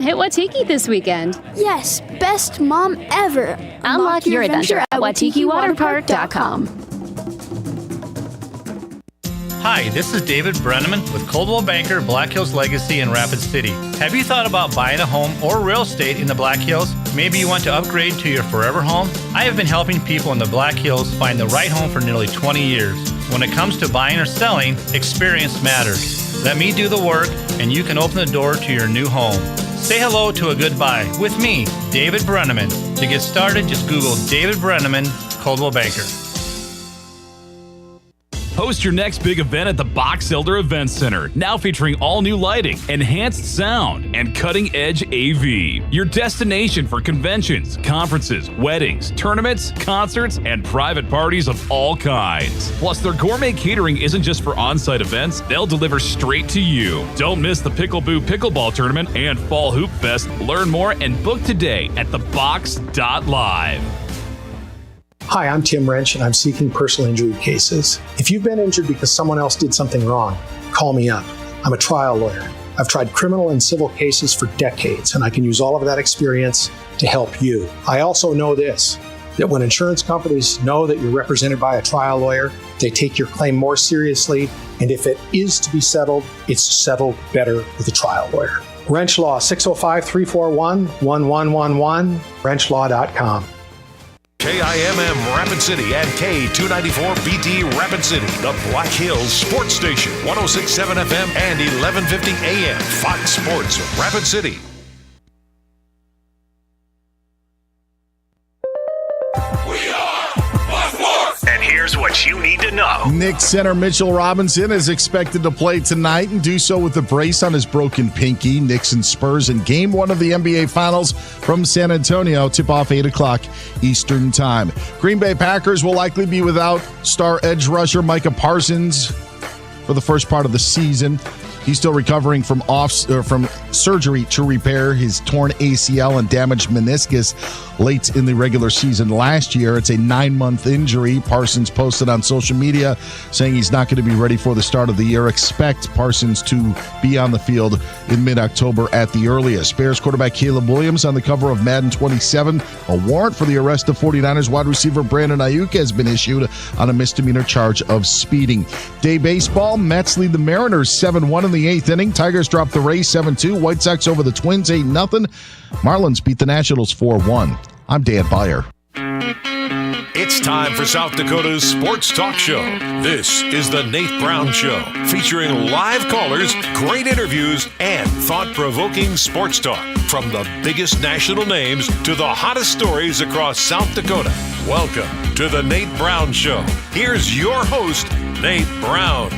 Hit Watiki this weekend. Yes, best mom ever. Unlock your adventure at WatikiWaterPark.com. Hi, this is David Brenneman with Coldwell Banker, Black Hills Legacy in Rapid City. Have you thought about buying a home or real estate in the Black Hills? Maybe you want to upgrade to your forever home? I have been helping people in the Black Hills find the right home for nearly 20 years. When it comes to buying or selling, experience matters. Let me do the work, and you can open the door to your new home. Say hello to a good buy with me, David Brenneman. To get started, just Google David Brenneman, Coldwell Banker. Host your next big event at the Box Elder Event Center, now featuring all new lighting, enhanced sound, and cutting-edge AV. Your destination for conventions, conferences, weddings, tournaments, concerts, and private parties of all kinds. Plus, their gourmet catering isn't just for on-site events, they'll deliver straight to you. Don't miss the Pickle Boo Pickleball Tournament and Fall Hoop Fest. Learn more and book today at thebox.live. Hi, I'm Tim Wrench, and I'm seeking personal injury cases. If you've been injured because someone else did something wrong, call me up. I'm a trial lawyer. I've tried criminal and civil cases for decades, and I can use all of that experience to help you. I also know this, that when insurance companies know that you're represented by a trial lawyer, they take your claim more seriously, and if it is to be settled, it's settled better with a trial lawyer. Wrench Law, 605-341-1111, wrenchlaw.com. KIMM Rapid City and K294BT Rapid City, the Black Hills Sports Station, 106.7 FM and 1150 AM, Fox Sports Rapid City. And here's what you need to know. Knicks center Mitchell Robinson is expected to play tonight and do so with a brace on his broken pinky. Knicks and Spurs in Game 1 of the NBA Finals from San Antonio. Tip-off 8 o'clock Eastern Time. Green Bay Packers will likely be without star edge rusher Micah Parsons for the first part of the season. He's still recovering from surgery to repair his torn ACL and damaged meniscus late in the regular season last year. It's a 9-month injury. Parsons posted on social media saying he's not going to be ready for the start of the year. Expect Parsons to be on the field in mid-October at the earliest. Bears quarterback Caleb Williams on the cover of Madden 27. A warrant for the arrest of 49ers wide receiver Brandon Ayuk has been issued on a misdemeanor charge of speeding. Day baseball, Mets lead the Mariners 7-1 in the 8th inning. Tigers drop the Rays 7-2. White Sox over the Twins 8-0. Marlins beat the Nationals 4-1. I'm Dan Byer. It's time for South Dakota's Sports Talk Show. This is the Nate Brown Show, featuring live callers, great interviews, and thought-provoking sports talk. From the biggest national names to the hottest stories across South Dakota. Welcome to the Nate Brown Show. Here's your host, Nate Brown.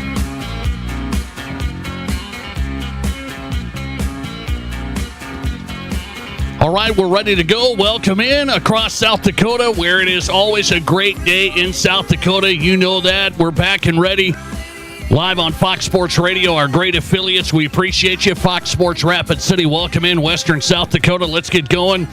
All right, we're ready to go. Welcome in across South Dakota, where it is always a great day in South Dakota. You know that. We're back and ready live on Fox Sports Radio, our great affiliates. We appreciate you. Fox Sports Rapid City, welcome in Western South Dakota. Let's get going.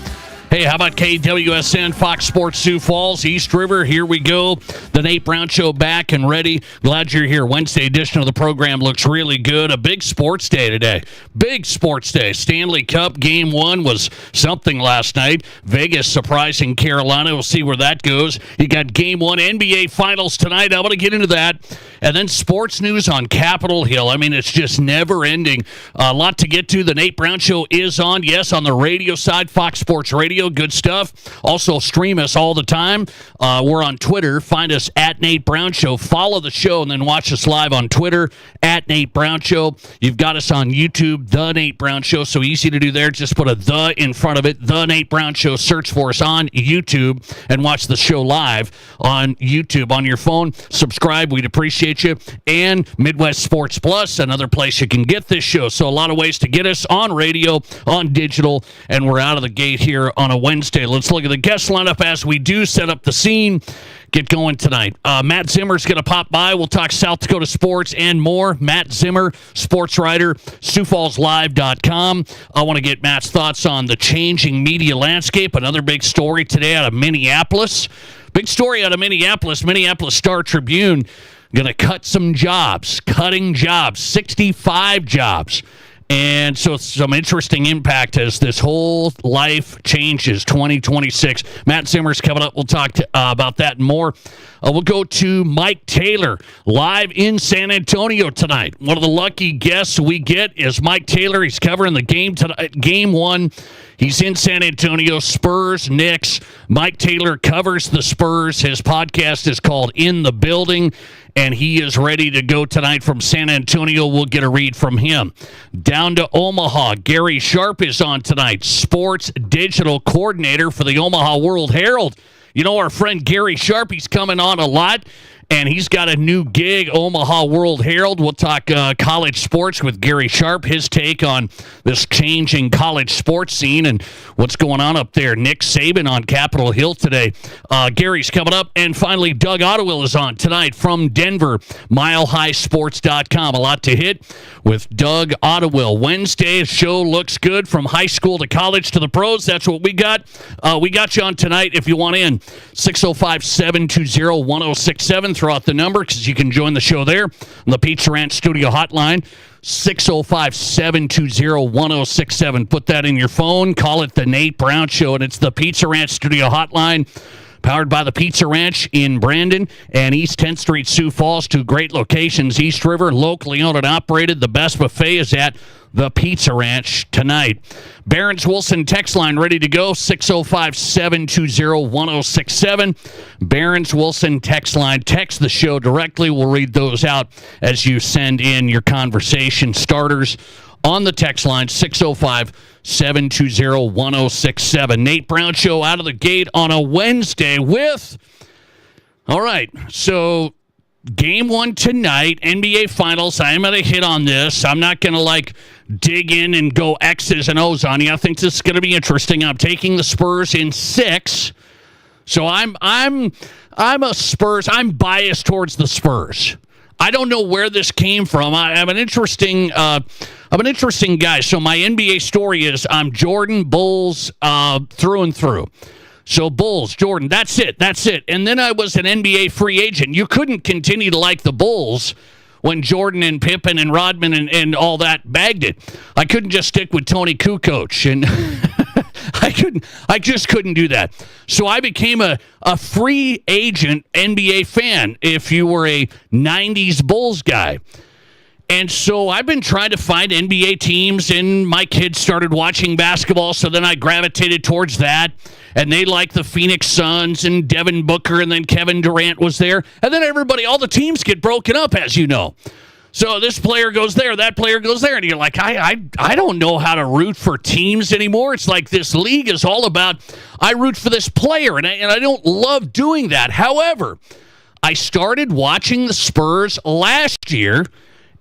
Hey, how about KWSN, Fox Sports Sioux Falls, East River? Here we go. The Nate Brown Show back and ready. Glad you're here. Wednesday edition of the program looks really good. A big sports day today. Big sports day. Stanley Cup Game 1 was something last night. Vegas surprising Carolina. We'll see where that goes. You got Game 1 NBA Finals tonight. I want to get into that. And then sports news on Capitol Hill. I mean, it's just never ending. A lot to get to. The Nate Brown Show is on. Yes, on the radio side, Fox Sports Radio. Good stuff. Also, stream us all the time. We're on Twitter. Find us at Nate Brown Show. Follow the show and then watch us live on Twitter at Nate Brown Show. You've got us on YouTube, The Nate Brown Show. So easy to do there. Just put a the in front of it. The Nate Brown Show. Search for us on YouTube and watch the show live on YouTube. On your phone, subscribe. We'd appreciate you. And Midwest Sports Plus, another place you can get this show. So a lot of ways to get us on radio, on digital, and we're out of the gate here on a Wednesday. Let's look at the guest lineup as we do set up the scene. Get going tonight. Matt Zimmer's going to pop by. We'll talk South Dakota sports and more. Matt Zimmer, Sportswriter, SiouxFallsLive.com. I want to get Matt's thoughts on the changing media landscape. Another big story today out of Minneapolis. Big story out of Minneapolis. Minneapolis Star-Tribune going to cut some jobs. Cutting jobs. 65 jobs. And so some interesting impact as this whole life changes 2026. Matt Zimmer's coming up. We'll talk about that and more. We'll go to Mike Taylor live in San Antonio tonight. One of the lucky guests we get is Mike Taylor. He's covering the game tonight, game one. He's in San Antonio, Spurs, Knicks. Mike Taylor covers the Spurs. His podcast is called In the Building, and he is ready to go tonight from San Antonio. We'll get a read from him. Down to Omaha, Gary Sharp is on tonight, sports digital coordinator for the Omaha World-Herald. You know, our friend Gary Sharp, he's coming on a lot, and he's got a new gig, Omaha World-Herald. We'll talk college sports with Gary Sharp, his take on this changing college sports scene and what's going on up there. Nick Saban on Capitol Hill today. Gary's coming up. And finally, Doug Ottewill is on tonight from Denver, milehighsports.com. A lot to hit with Doug Ottewill. Wednesday's show looks good from high school to college to the pros. That's what we got. We got you on tonight if you want in. 605-720-1067. Throw out the number because you can join the show there on the Pizza Ranch Studio Hotline. 605-720-1067. Put that in your phone. Call it the Nate Brown Show, and it's the Pizza Ranch Studio Hotline, powered by the Pizza Ranch in Brandon and East 10th Street, Sioux Falls. Two great locations. East River, locally owned and operated. The best buffet is at the Pizza Ranch tonight. Barron's Wilson text line ready to go. 605-720-1067. Barron's Wilson text line. Text the show directly. We'll read those out as you send in your conversation starters on the text line. 605-720-1067. Nate Brown Show out of the gate on a Wednesday with... All right, so game one tonight, NBA Finals. I am going to hit on this. I'm not going to dig in and go X's and O's on you. I think this is going to be interesting. I'm taking the Spurs in 6. So I'm a Spurs. I'm biased towards the Spurs. I don't know where this came from. I'm an interesting guy. So my NBA story is I'm Jordan Bulls through and through. So Bulls, Jordan, that's it. And then I was an NBA free agent. You couldn't continue to like the Bulls when Jordan and Pippen and Rodman and all that bagged it. I couldn't just stick with Tony Kukoc, and I just couldn't do that. So I became a free agent NBA fan if you were a 90s Bulls guy. And so I've been trying to find NBA teams, and my kids started watching basketball, so then I gravitated towards that. And they liked the Phoenix Suns and Devin Booker, and then Kevin Durant was there. And then all the teams get broken up, as you know. So this player goes there, that player goes there, and you're like, I don't know how to root for teams anymore. It's like this league is all about, I root for this player, and I don't love doing that. However, I started watching the Spurs last year,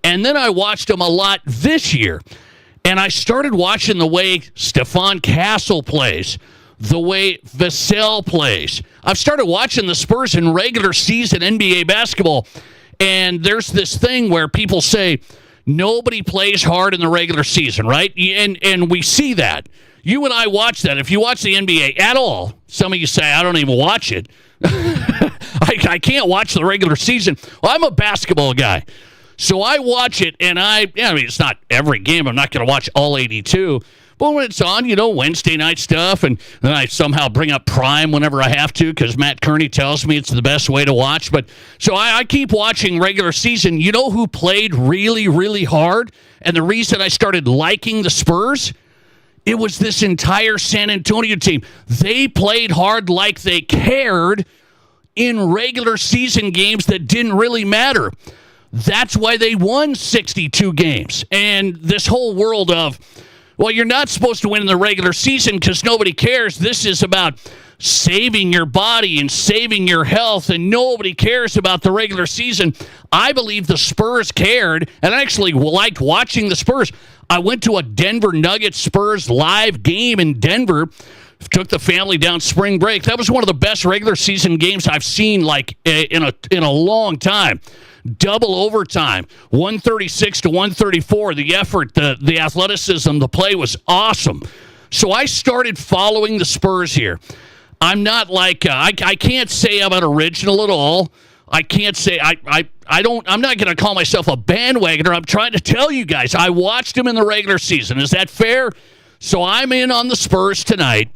and then I watched them a lot this year. And I started watching the way Stephon Castle plays, the way Vassell plays. I've started watching the Spurs in regular season NBA basketball, and there's this thing where people say nobody plays hard in the regular season, right? And we see that. You and I watch that. If you watch the NBA at all, some of you say, I don't even watch it. I can't watch the regular season. Well, I'm a basketball guy. So I watch it, and it's not every game. I'm not going to watch all 82. But when it's on, Wednesday night stuff, and then I somehow bring up Prime whenever I have to because Matt Kearney tells me it's the best way to watch. But so I keep watching regular season. You know who played really, really hard? And the reason I started liking the Spurs? It was this entire San Antonio team. They played hard like they cared in regular season games that didn't really matter. That's why they won 62 games. And this whole world of, well, you're not supposed to win in the regular season because nobody cares. This is about saving your body and saving your health, and nobody cares about the regular season. I believe the Spurs cared, and I actually liked watching the Spurs. I went to a Denver Nuggets Spurs live game in Denver, took the family down spring break. That was one of the best regular season games I've seen in a long time. Double overtime, 136 to 134. The effort, the athleticism, the play was awesome. So I started following the Spurs here. I'm not I can't say I'm an original at all. I can't say I'm not going to call myself a bandwagoner. I'm trying to tell you guys, I watched them in the regular season. Is that fair? So I'm in on the Spurs tonight,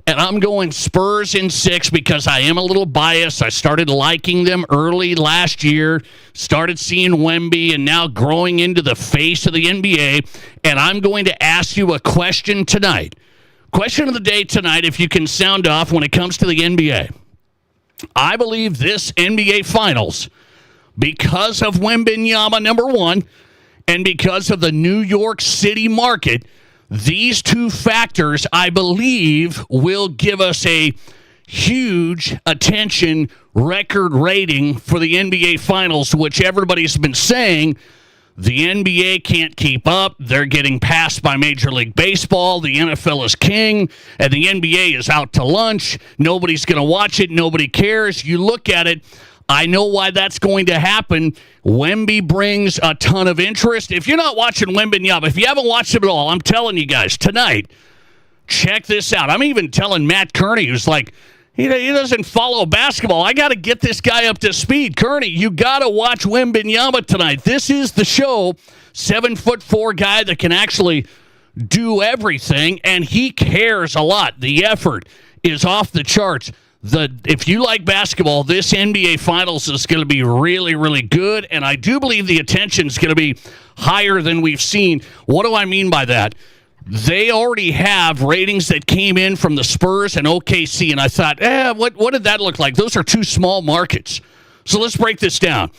and I'm going Spurs in 6 because I am a little biased. I started liking them early last year, started seeing Wemby, and now growing into the face of the NBA. And I'm going to ask you a question tonight. Question of the day tonight, if you can sound off when it comes to the NBA. I believe this NBA Finals, because of Wembanyama, number one, and because of the New York City market, these two factors, I believe, will give us a huge attention record rating for the NBA Finals, which everybody's been saying the NBA can't keep up. They're getting passed by Major League Baseball. The NFL is king, and the NBA is out to lunch. Nobody's going to watch it. Nobody cares. You look at it. I know why that's going to happen. Wemby brings a ton of interest. If you're not watching Wembanyama, if you haven't watched him at all, I'm telling you guys, tonight, check this out. I'm even telling Matt Kearney, who's like, he doesn't follow basketball. I got to get this guy up to speed. Kearney, you got to watch Wembanyama tonight. This is the show. 7'4" guy that can actually do everything, and he cares a lot. The effort is off the charts. If you like basketball, this NBA Finals is going to be really, really good, and I do believe the attention is going to be higher than we've seen. What do I mean by that? They already have ratings that came in from the Spurs and OKC, and I thought, what did that look like? Those are two small markets. So let's break this down.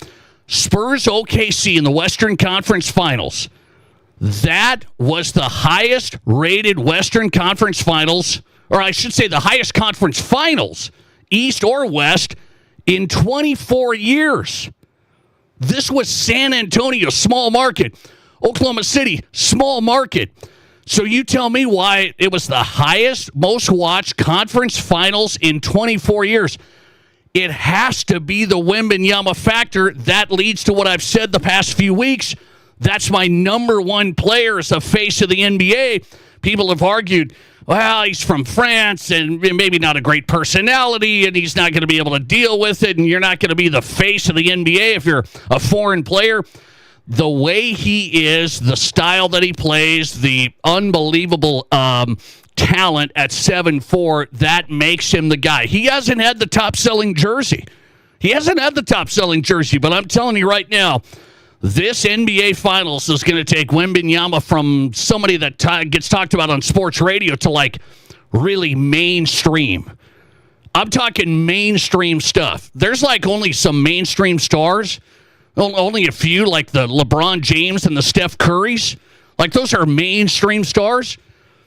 Spurs OKC in the Western Conference Finals. That was the highest rated Western Conference Finals, or I should say the highest conference finals, East or West, in 24 years. This was San Antonio, small market. Oklahoma City, small market. So you tell me why it was the highest, most watched conference finals in 24 years. It has to be the Wembanyama factor. That leads to what I've said the past few weeks. That's my number one player as a face of the NBA. People have argued, well, he's from France and maybe not a great personality, and he's not going to be able to deal with it, and you're not going to be the face of the NBA if you're a foreign player. The way he is, the style that he plays, the unbelievable talent at 7'4", that makes him the guy. He hasn't had the top-selling jersey. But I'm telling you right now, this NBA Finals is going to take Wembanyama from somebody that gets talked about on sports radio to, like, really mainstream. I'm talking mainstream stuff. There's, like, only some mainstream stars. Only a few, like the LeBron James and the Steph Currys. Like, those are mainstream stars.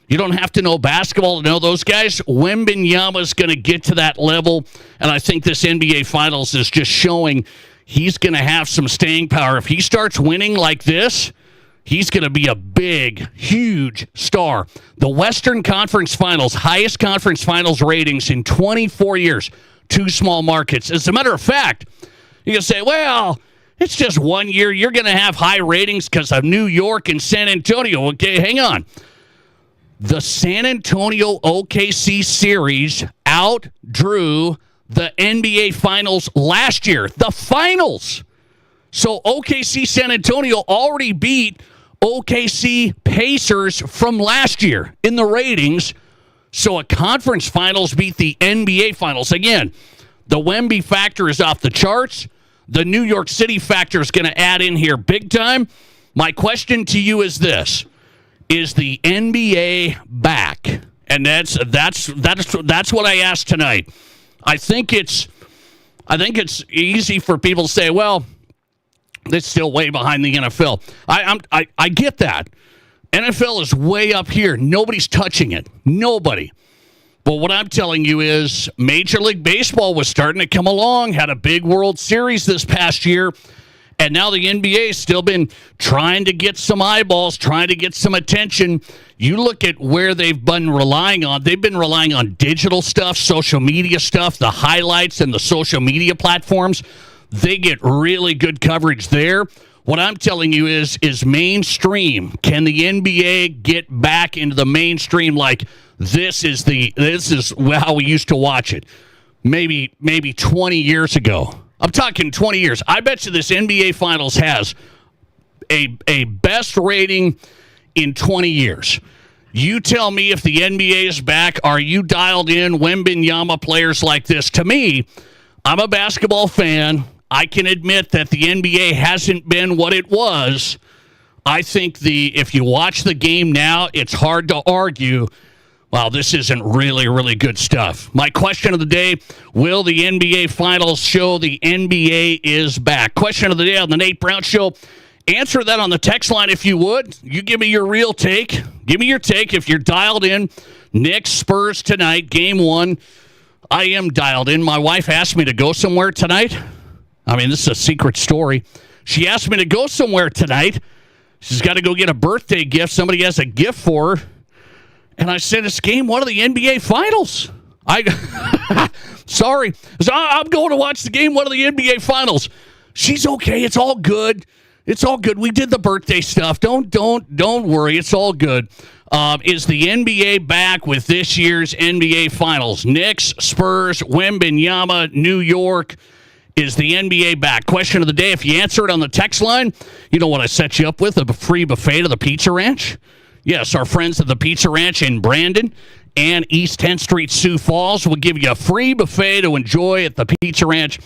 You don't have to know basketball to know those guys. Wembanyama's going to get to that level, and I think this NBA Finals is just showing he's going to have some staying power. If he starts winning like this, he's going to be a big, huge star. The Western Conference Finals, highest conference finals ratings in 24 years. Two small markets. As a matter of fact, you can say, well, it's just 1 year. You're going to have high ratings because of New York and San Antonio. Okay, hang on. The San Antonio OKC series outdrew the NBA Finals last year. The finals. So OKC San Antonio already beat OKC Pacers from last year in the ratings. So a conference finals beat the NBA Finals. Again, the Wemby factor is off the charts. The New York City factor is going to add in here big time. My question to you is this. Is the NBA back? And that's what I asked tonight. I think it's easy for people to say, well, it's still way behind the NFL. I get that. NFL is way up here. Nobody's touching it. Nobody. But what I'm telling you is Major League Baseball was starting to come along, had a big World Series this past year, and now the NBA has still been trying to get some eyeballs, trying to get some attention. You look at where they've been relying on. They've been relying on digital stuff, social media stuff, the highlights and the social media platforms. They get really good coverage there. What I'm telling you is mainstream. Can the NBA get back into the mainstream like this is how we used to watch it maybe 20 years ago? I'm talking 20 years. I bet you this NBA Finals has a best rating in 20 years. You tell me if the NBA is back, are you dialed in Wembanyama players like this? To me, I'm a basketball fan. I can admit that the NBA hasn't been what it was. I think if you watch the game now, it's hard to argue, wow, this isn't really, really good stuff. My question of the day, will the NBA Finals show the NBA is back? Question of the day on the Nate Brown Show. Answer that on the text line if you would. You give me your real take. Give me your take if you're dialed in. Knicks Spurs tonight, game 1. I am dialed in. My wife asked me to go somewhere tonight. I mean, this is a secret story. She asked me to go somewhere tonight. She's got to go get a birthday gift. Somebody has a gift for her. And I said, it's game 1 of the NBA Finals. Sorry. So I'm going to watch the game 1 of the NBA Finals. She's okay. It's all good. It's all good. We did the birthday stuff. Don't worry. It's all good. Is the NBA back with this year's NBA Finals? Knicks, Spurs, Wembanyama, New York. Is the NBA back? Question of the day. If you answer it on the text line, you know what I set you up with? A free buffet to the Pizza Ranch. Yes, our friends at the Pizza Ranch in Brandon and East 10th Street, Sioux Falls will give you a free buffet to enjoy at the Pizza Ranch.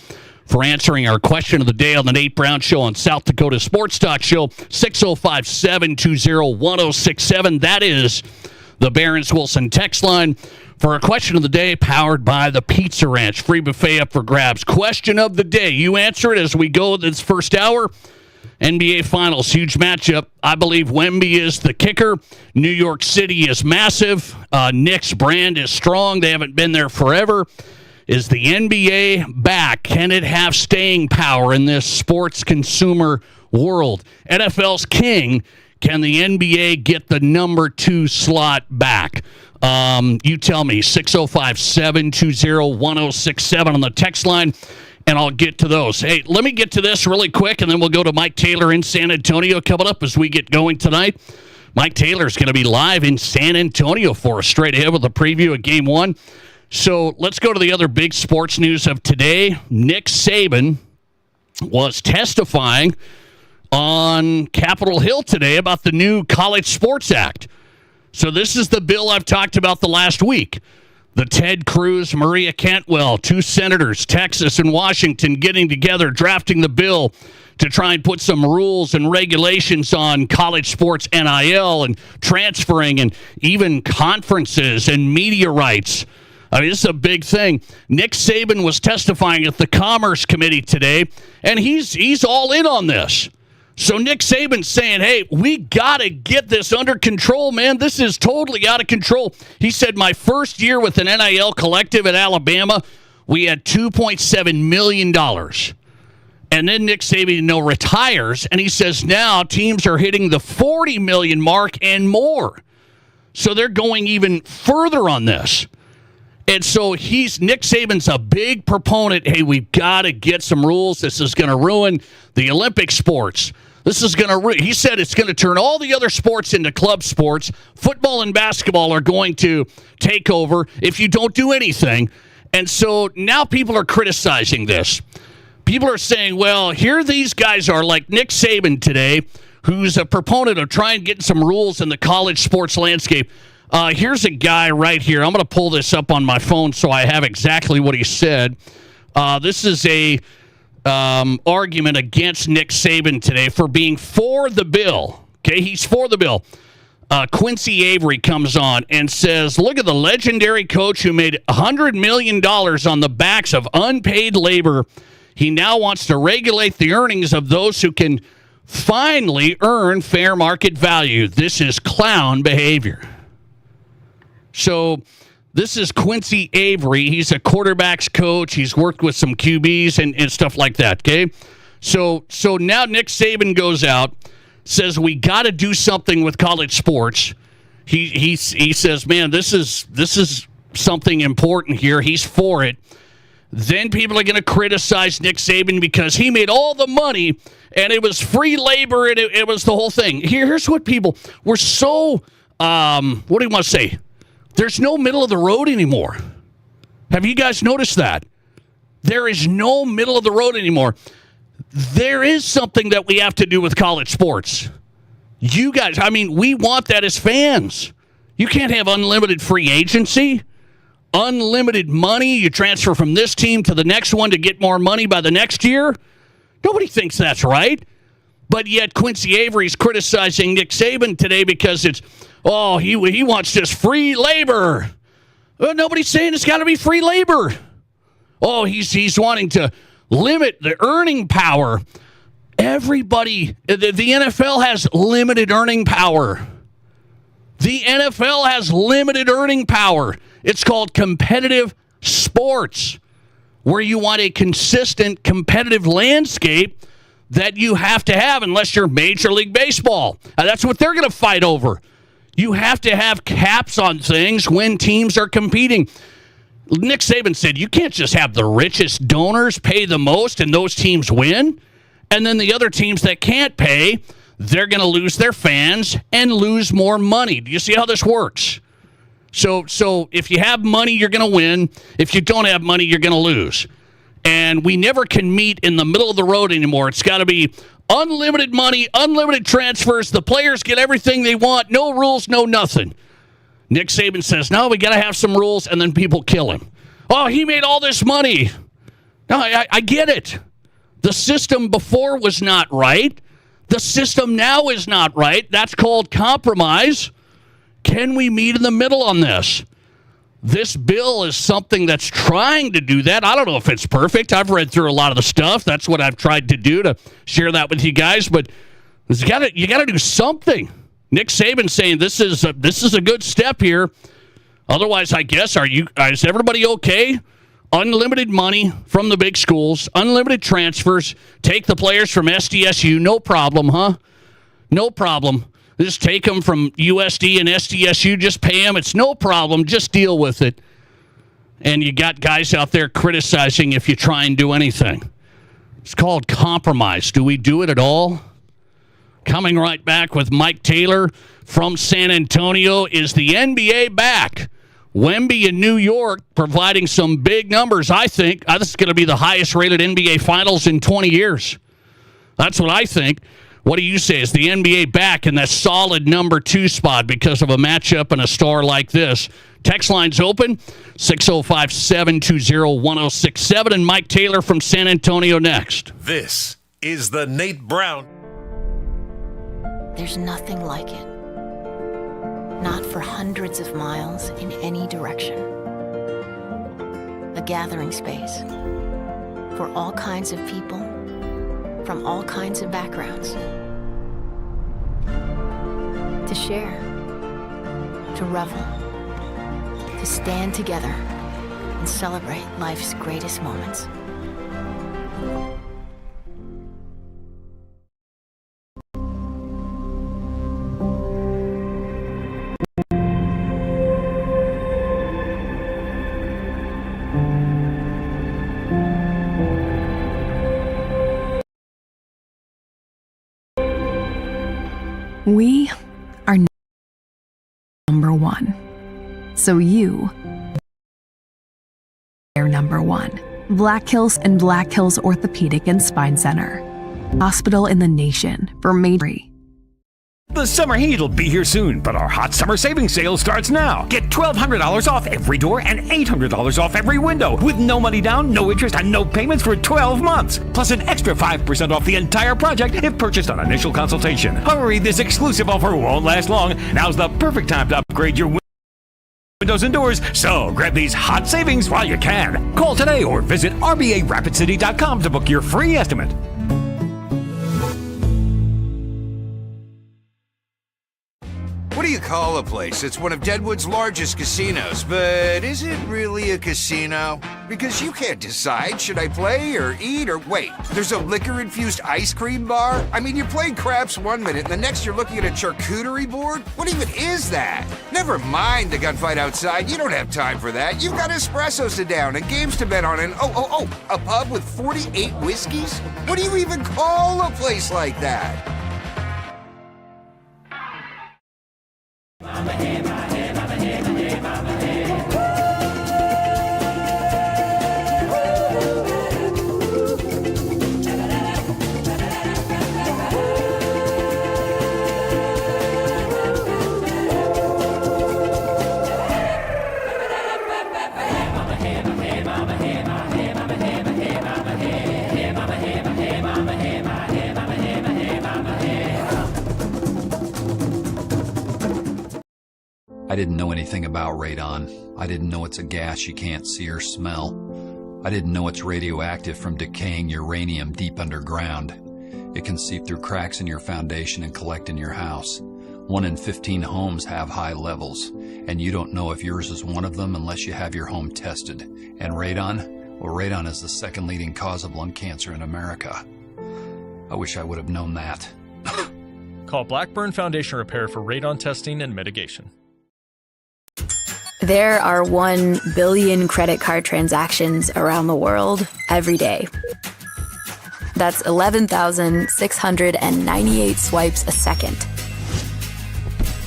For answering our question of the day on the Nate Brown Show on South Dakota Sports Talk Show, 605-720-1067. That is the Barron's Wilson text line for a question of the day powered by the Pizza Ranch. Free buffet up for grabs. Question of the day. You answer it as we go this first hour. NBA Finals, huge matchup. I believe Wemby is the kicker. New York City is massive. Knicks brand is strong. They haven't been there forever. Is the NBA back? Can it have staying power in this sports consumer world? NFL's king. Can the NBA get the number 2 slot back? You tell me. 605-720-1067 on the text line, and I'll get to those. Hey, let me get to this really quick, and then we'll go to Mike Taylor in San Antonio coming up as we get going tonight. Mike Taylor's going to be live in San Antonio for us straight ahead with a preview of Game 1. So let's go to the other big sports news of today. Nick Saban was testifying on Capitol Hill today about the new College Sports Act. So this is the bill I've talked about the last week. The Ted Cruz, Maria Cantwell, 2 senators, Texas and Washington, getting together, drafting the bill to try and put some rules and regulations on college sports NIL and transferring and even conferences and media rights. I mean, this is a big thing. Nick Saban was testifying at the Commerce Committee today, and he's all in on this. So Nick Saban's saying, hey, we got to get this under control, man. This is totally out of control. He said, my first year with an NIL collective at Alabama, we had $2.7 million. And then Nick Saban retires, and he says now teams are hitting the $40 million mark and more. So they're going even further on this. And so Nick Saban's a big proponent. Hey, we've got to get some rules. This is going to ruin the Olympic sports. This is going to, he said it's going to turn all the other sports into club sports. Football and basketball are going to take over if you don't do anything. And so now people are criticizing this. People are saying, well, here these guys are like Nick Saban today, who's a proponent of trying to get some rules in the college sports landscape. Here's a guy right here. I'm going to pull this up on my phone so I have exactly what he said. This is a argument against Nick Saban today for being for the bill. Okay, he's for the bill. Quincy Avery comes on and says, look at the legendary coach who made $100 million on the backs of unpaid labor. He now wants to regulate the earnings of those who can finally earn fair market value. This is clown behavior. So this is Quincy Avery. He's a quarterback's coach. He's worked with some QBs and stuff like that, okay? So now Nick Saban goes out, says we got to do something with college sports. He says, man, this is something important here. He's for it. Then people are going to criticize Nick Saban because he made all the money and it was free labor and it was the whole thing. Here's what people were so, what do you want to say? There's no middle of the road anymore. Have you guys noticed that? There is no middle of the road anymore. There is something that we have to do with college sports. You guys, we want that as fans. You can't have unlimited free agency, unlimited money. You transfer from this team to the next one to get more money by the next year. Nobody thinks that's right. But yet Quincy Avery's criticizing Nick Saban today because he wants just free labor. Well, nobody's saying it's got to be free labor. Oh, he's wanting to limit the earning power. Everybody, the NFL has limited earning power. The NFL has limited earning power. It's called competitive sports, where you want a consistent competitive landscape that you have to have unless you're Major League Baseball. And that's what they're going to fight over. You have to have caps on things when teams are competing. Nick Saban said you can't just have the richest donors pay the most and those teams win. And then the other teams that can't pay, they're going to lose their fans and lose more money. Do you see how this works? So if you have money, you're going to win. If you don't have money, you're going to lose. And we never can meet in the middle of the road anymore. It's got to be unlimited money, unlimited transfers. The players get everything they want. No rules, no nothing. Nick Saban says, no, we got to have some rules, and then people kill him. Oh, he made all this money. No, I get it. The system before was not right. The system now is not right. That's called compromise. Can we meet in the middle on this? This bill is something that's trying to do that. I don't know if it's perfect. I've read through a lot of the stuff. That's what I've tried to do to share that with you guys. But you got to do something. Nick Saban saying this is a good step here. Otherwise, I guess, is everybody okay? Unlimited money from the big schools, unlimited transfers. Take the players from SDSU, no problem, huh? No problem. Just take them from USD and SDSU, just pay them. It's no problem. Just deal with it. And you got guys out there criticizing if you try and do anything. It's called compromise. Do we do it at all? Coming right back with Mike Taylor from San Antonio. Is the NBA back? Wemby in New York providing some big numbers, I think. This is going to be the highest-rated NBA Finals in 20 years. That's what I think. What do you say? Is the NBA back in that solid number 2 spot because of a matchup and a star like this? Text line's open, 605-720-1067. And Mike Taylor from San Antonio next. This is the Nate Brown. There's nothing like it. Not for hundreds of miles in any direction. A gathering space for all kinds of people from all kinds of backgrounds. To share, to revel, to stand together and celebrate life's greatest moments. We are number one. So you are number one. Black Hills and Black Hills Orthopedic and Spine Center. Hospital in the nation for major. The summer heat will be here soon, but our hot summer savings sale starts now. Get $1,200 off every door and $800 off every window with no money down, no interest, and no payments for 12 months. Plus an extra 5% off the entire project if purchased on initial consultation. Hurry, this exclusive offer won't last long. Now's the perfect time to upgrade your windows and doors, so grab these hot savings while you can. Call today or visit RBARapidCity.com to book your free estimate. What do you call a place? It's one of Deadwood's largest casinos, but is it really a casino? Because you can't decide, should I play or eat or wait? There's a liquor-infused ice cream bar? I mean, you're playing craps one minute, and the next you're looking at a charcuterie board? What even is that? Never mind the gunfight outside, you don't have time for that. You've got espressos to down and games to bet on and a pub with 48 whiskeys? What do you even call a place like that? I didn't know anything about radon. I didn't know it's a gas you can't see or smell. I didn't know it's radioactive from decaying uranium deep underground. It can seep through cracks in your foundation and collect in your house. 1 in 15 homes have high levels, and you don't know if yours is one of them unless you have your home tested. And radon? Well, radon is the second leading cause of lung cancer in America. I wish I would have known that. Call Blackburn Foundation Repair for radon testing and mitigation. There are 1 billion credit card transactions around the world every day. That's 11,698 swipes a second.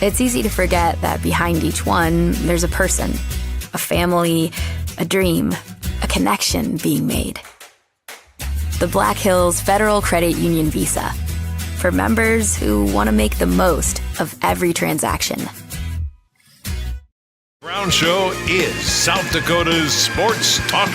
It's easy to forget that behind each one, there's a person, a family, a dream, a connection being made. The Black Hills Federal Credit Union Visa, for members who want to make the most of every transaction. Brown Show is South Dakota's sports talk.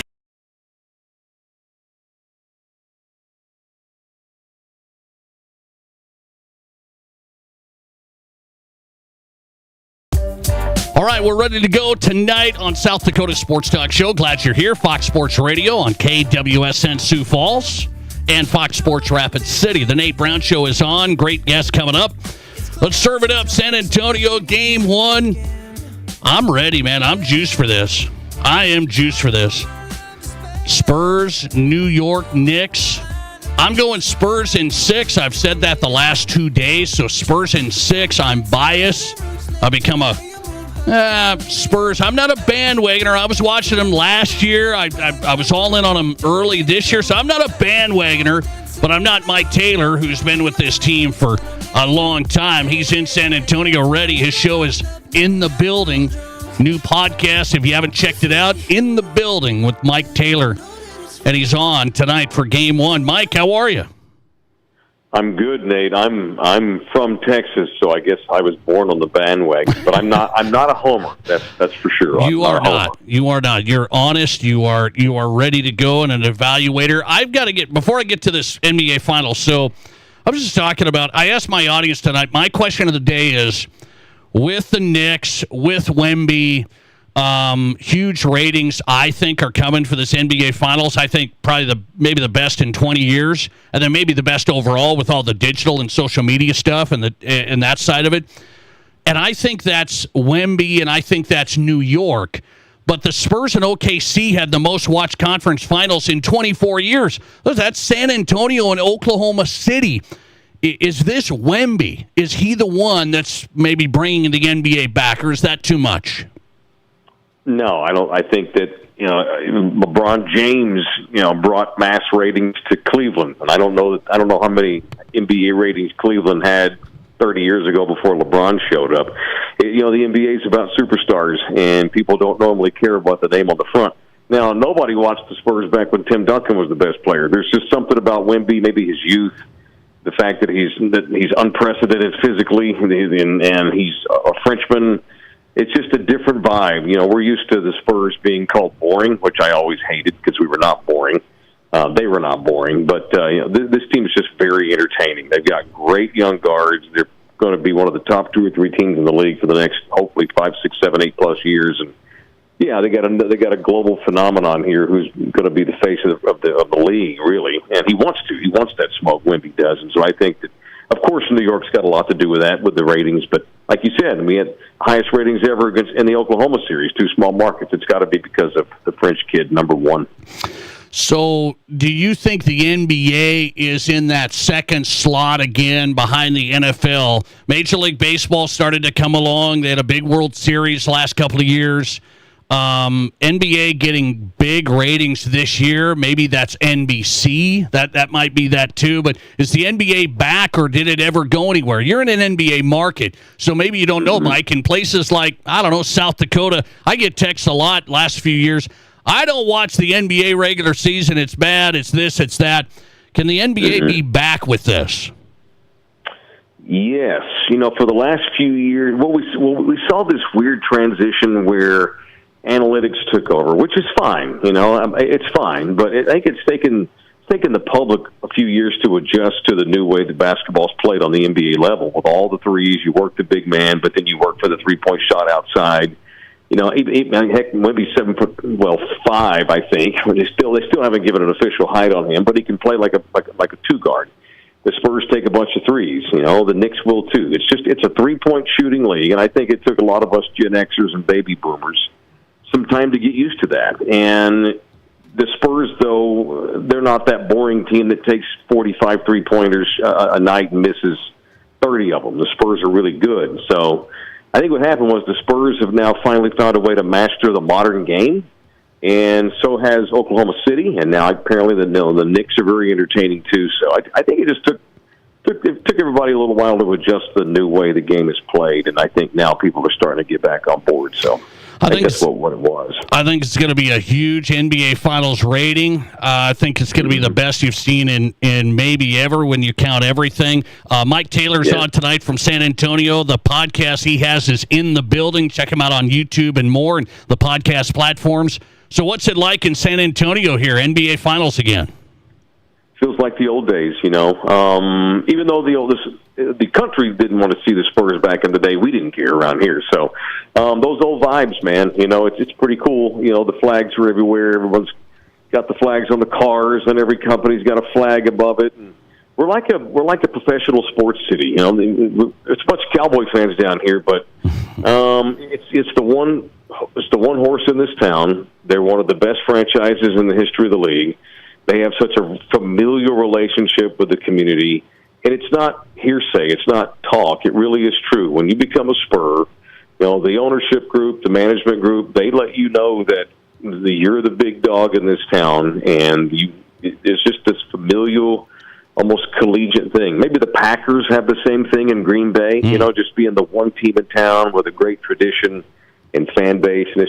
All right, we're ready to go tonight on South Dakota Sports Talk Show. Glad you're here. Fox Sports Radio on KWSN Sioux Falls and Fox Sports Rapid City. The Nate Brown Show is on. Great guests coming up. Let's serve it up. San Antonio, game 1. I'm ready, man. I'm juiced for this. I am juiced for this. Spurs, New York Knicks. I'm going Spurs in 6. I've said that the last 2 days. So Spurs in 6. I'm biased. I've become a Spurs. I'm not a bandwagoner. I was watching them last year. I was all in on them early this year. So I'm not a bandwagoner. But I'm not Mike Taylor, who's been with this team for a long time. He's in San Antonio already. His show is In the Building. New podcast, if you haven't checked it out, In the Building with Mike Taylor. And he's on tonight for game 1. Mike, how are you? I'm good, Nate. I'm from Texas, so I guess I was born on the bandwagon. But I'm not a homer. That's for sure. You are not. You are not. You're honest. You are ready to go and an evaluator. I've got to before I get to this NBA Finals. So I was just talking about. I asked my audience tonight. My question of the day is: with the Knicks, with Wemby. Huge ratings, I think, are coming for this NBA Finals. I think probably maybe the best in 20 years, and then maybe the best overall with all the digital and social media stuff and that side of it. And I think that's Wemby, and I think that's New York. But the Spurs and OKC had the most watched conference finals in 24 years. That's San Antonio and Oklahoma City. Is this Wemby? Is he the one that's maybe bringing the NBA back, or is that too much? No, I don't. I think that LeBron James brought mass ratings to Cleveland, and I don't know how many NBA ratings Cleveland had 30 years ago before LeBron showed up. The NBA is about superstars, and people don't normally care about the name on the front. Now, nobody watched the Spurs back when Tim Duncan was the best player. There's just something about Wemby, maybe his youth, the fact that he's unprecedented physically, and he's a Frenchman. It's just a different vibe. We're used to the Spurs being called boring, which I always hated because we were not boring. They were not boring. But this team is just very entertaining. They've got great young guards. They're going to be one of the top 2 or 3 teams in the league for the next, hopefully, 5, 6, 7, 8+ years. And yeah, they got a global phenomenon here who's going to be the face of the league, really. And he wants to. He wants that smoke. Wemby does. And so I think that, of course, New York's got a lot to do with that, with the ratings. But like you said, we had highest ratings ever in the Oklahoma series, 2 small markets. It's got to be because of the French kid, number 1. So do you think the NBA is in that second slot again behind the NFL? Major League Baseball started to come along. They had a big World Series last couple of years. NBA getting big ratings this year. Maybe that's NBC. That might be that too. But is the NBA back, or did it ever go anywhere? You're in an NBA market, so maybe you don't know, Mike. In places like, I don't know, South Dakota, I get texts a lot last few years. I don't watch the NBA regular season. It's bad. It's this. It's that. Can the NBA be back with this? Yes. For the last few years, we saw this weird transition where analytics took over, which is fine. It's fine, but I think it's taken taken the public a few years to adjust to the new way that basketball's played on the NBA level. With all the threes, you work the big man, but then you work for the three-point shot outside. You know, heck, maybe 5, I think. They still haven't given an official height on him, but he can play like a two guard. The Spurs take a bunch of threes. You know, the Knicks will too. It's a 3-point shooting league, and I think it took a lot of us Gen Xers and baby boomers some time to get used to that. And the Spurs, though, they're not that boring team that takes 45 3-pointers a night and misses 30 of them. The Spurs are really good. So I think what happened was the Spurs have now finally found a way to master the modern game, and so has Oklahoma City, and now apparently the Knicks are very entertaining too. So I think it just took everybody a little while to adjust the new way the game is played, and I think now people are starting to get back on board. So I think that's what it was. I think it's going to be a huge NBA Finals rating. I think it's going to be the best you've seen in maybe ever when you count everything. Mike Taylor's on tonight from San Antonio. The podcast he has is In the Building. Check him out on YouTube and more, and the podcast platforms. So what's it like in San Antonio here, NBA Finals again? Feels like the old days, you know. Even though the country didn't want to see the Spurs back in the day, we didn't care around here. So those old vibes, man, you know, it's pretty cool. You know, the flags are everywhere. Everyone's got the flags on the cars, and every company's got a flag above it. And we're like a professional sports city. You know, it's a bunch of Cowboy fans down here, but it's the one horse in this town. They're one of the best franchises in the history of the league. They have such a familial relationship with the community, and it's not hearsay. It's not talk. It really is true. When you become a Spur, you know, the ownership group, the management group, they let you know that you're the big dog in this town, and it's just this familial, almost collegiate thing. Maybe the Packers have the same thing in Green Bay, you know, just being the one team in town with a great tradition and fan base, and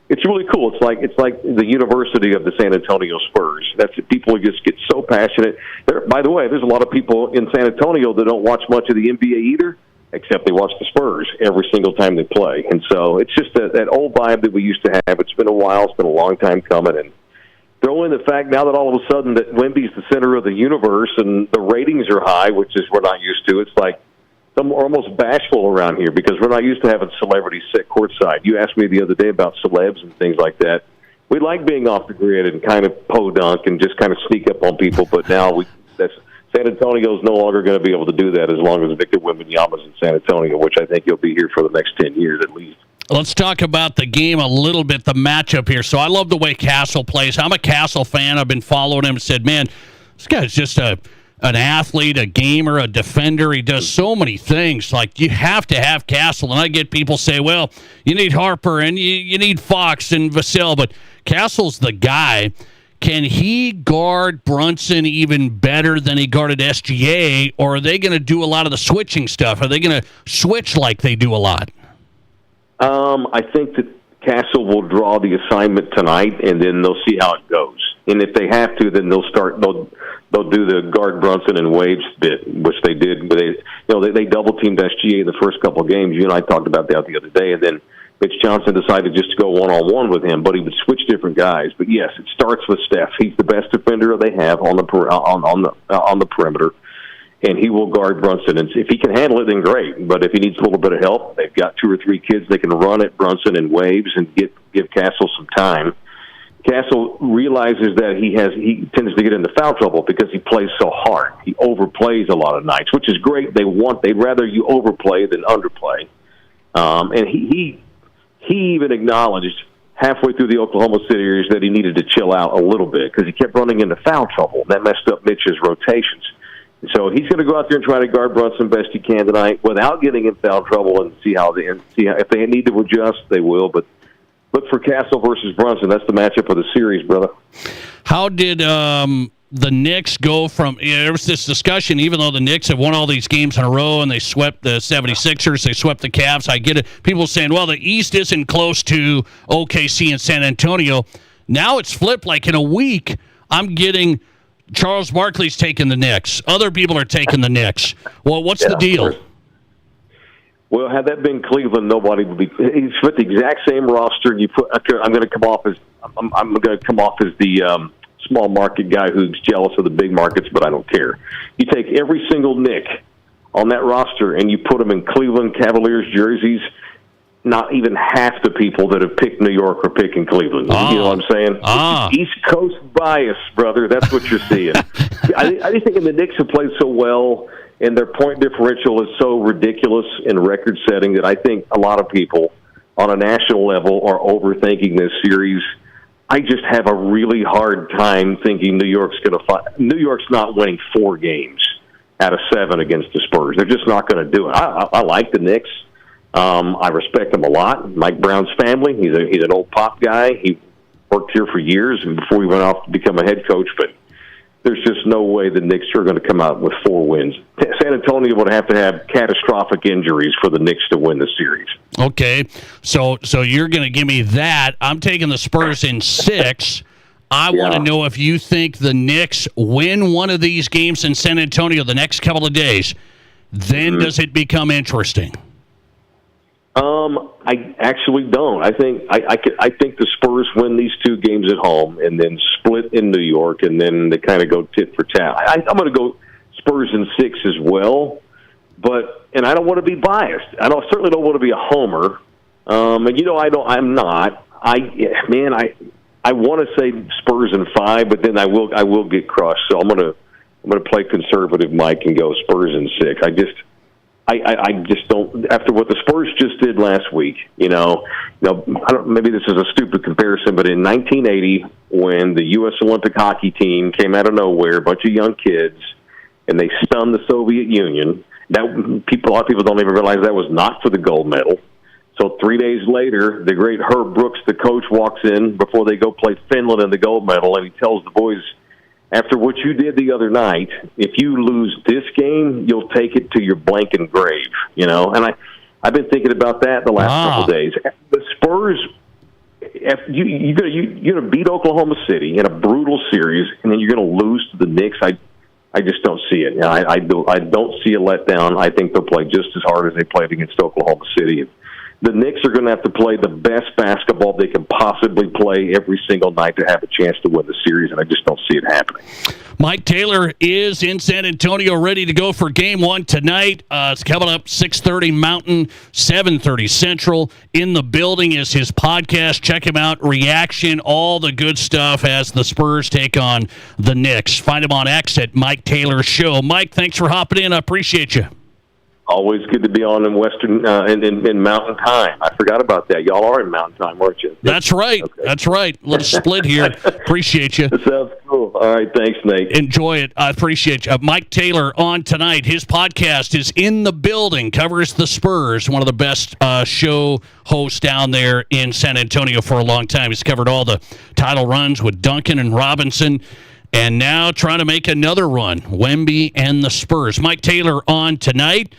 it's really cool. It's like the University of the San Antonio Spurs. People just get so passionate. By the way, there's a lot of people in San Antonio that don't watch much of the NBA either, except they watch the Spurs every single time they play. And so it's just that old vibe that we used to have. It's been a while. It's been a long time coming. And throw in the fact now that all of a sudden that Wemby's the center of the universe and the ratings are high, which is we're not used to. It's like I'm almost bashful around here because we're not used to having celebrities sit courtside. You asked me the other day about celebs and things like that. We like being off the grid and kind of podunk and just kind of sneak up on people, but now San Antonio's no longer going to be able to do that as long as Victor Wembanyama's in San Antonio, which I think he'll be here for the next 10 years at least. Let's talk about the game a little bit, the matchup here. So I love the way Castle plays. I'm a Castle fan. I've been following him and said, man, this guy's just an athlete, a gamer, a defender. He does so many things. Like, you have to have Castle. And I get people say, well, you need Harper and you need Fox and Vassell, but Castle's the guy. Can he guard Brunson even better than he guarded SGA, or are they going to do a lot of the switching stuff? Are they going to switch like they do a lot? I think that Castle will draw the assignment tonight, and then they'll see how it goes. And if they have to, then they'll do the guard Brunson and Waves bit, which they did. They double teamed SGA in the first couple of games. You and I talked about that the other day, and then Mitch Johnson decided just to go one-on-one with him, but he would switch different guys. But yes, it starts with Steph. He's the best defender they have on the perimeter, and he will guard Brunson. And if he can handle it, then great. But if he needs a little bit of help, they've got 2 or 3 kids they can run at Brunson and Waves and give Castle some time. Castle realizes that he tends to get into foul trouble because he plays so hard. He overplays a lot of nights, which is great. They'd rather you overplay than underplay. And he even acknowledged halfway through the Oklahoma City series that he needed to chill out a little bit because he kept running into foul trouble. That messed up Mitch's rotations. So he's going to go out there and try to guard Brunson best he can tonight without getting in foul trouble and see how if they need to adjust, they will. But look for Castle versus Brunson. That's the matchup of the series, brother. How did the Knicks go from, there was this discussion, even though the Knicks have won all these games in a row and they swept the 76ers, they swept the Cavs, I get it. People saying, well, the East isn't close to OKC and San Antonio. Now it's flipped. Like in a week, I'm getting Charles Barkley's taking the Knicks. Other people are taking the Knicks. Well, what's the deal? Well, had that been Cleveland, nobody would be. He's put the exact same roster. I'm going to come off as the small market guy who's jealous of the big markets, but I don't care. You take every single Nick on that roster and you put them in Cleveland Cavaliers jerseys, not even half the people that have picked New York are picking Cleveland. You know what I'm saying? East Coast bias, brother. That's what you're seeing. I just think the Knicks have played so well, and their point differential is so ridiculous and record-setting that I think a lot of people on a national level are overthinking this series. I just have a really hard time thinking New York's going to fight. New York's not winning 4 games out of 7 against the Spurs. They're just not going to do it. I like the Knicks. I respect him a lot. Mike Brown's family. He's an old Pop guy. He worked here for years and before he went off to become a head coach. But there's just no way the Knicks are going to come out with 4 wins. San Antonio would have to have catastrophic injuries for the Knicks to win the series. Okay, so you're going to give me that. I'm taking the Spurs in 6. I want to know if you think the Knicks win one of these games in San Antonio the next couple of days. Then does it become interesting? I actually don't. I think I think the Spurs win these 2 games at home and then split in New York, and then they kind of go tit for tat. I'm going to go Spurs in 6 as well, and I don't want to be biased. I certainly don't want to be a homer. And I'm not. I want to say Spurs in 5, but then I will get crushed. So I'm going to play conservative, Mike, and go Spurs in 6. I just don't. After what the Spurs just did last week, maybe this is a stupid comparison, but in 1980, when the U.S. Olympic hockey team came out of nowhere, a bunch of young kids, and they stunned the Soviet Union, a lot of people don't even realize that was not for the gold medal. So 3 days later, the great Herb Brooks, the coach, walks in before they go play Finland in the gold medal, and he tells the boys, after what you did the other night, if you lose this game, you'll take it to your blanking grave, And I've been thinking about that the last couple of days. The Spurs, you're going to beat Oklahoma City in a brutal series, and then you're going to lose to the Knicks. I just don't see it. I don't see a letdown. I think they'll play just as hard as they played against Oklahoma City. The Knicks are going to have to play the best basketball they can possibly play every single night to have a chance to win the series, and I just don't see it happening. Mike Taylor is in San Antonio ready to go for Game 1 tonight. It's coming up 6:30 Mountain, 7:30 Central. In the building is his podcast. Check him out. Reaction, all the good stuff as the Spurs take on the Knicks. Find him on X at Mike Taylor Show. Mike, thanks for hopping in. I appreciate you. Always good to be on in Western in Mountain Time. I forgot about that. Y'all are in Mountain Time, weren't you? That's right. Okay. That's right. Let's split here. Appreciate you. That sounds cool. All right. Thanks, Nate. Enjoy it. I appreciate you. Mike Taylor on tonight. His podcast is In the Building. Covers the Spurs. One of the best show hosts down there in San Antonio for a long time. He's covered all the title runs with Duncan and Robinson. And now trying to make another run. Wemby and the Spurs. Mike Taylor on tonight.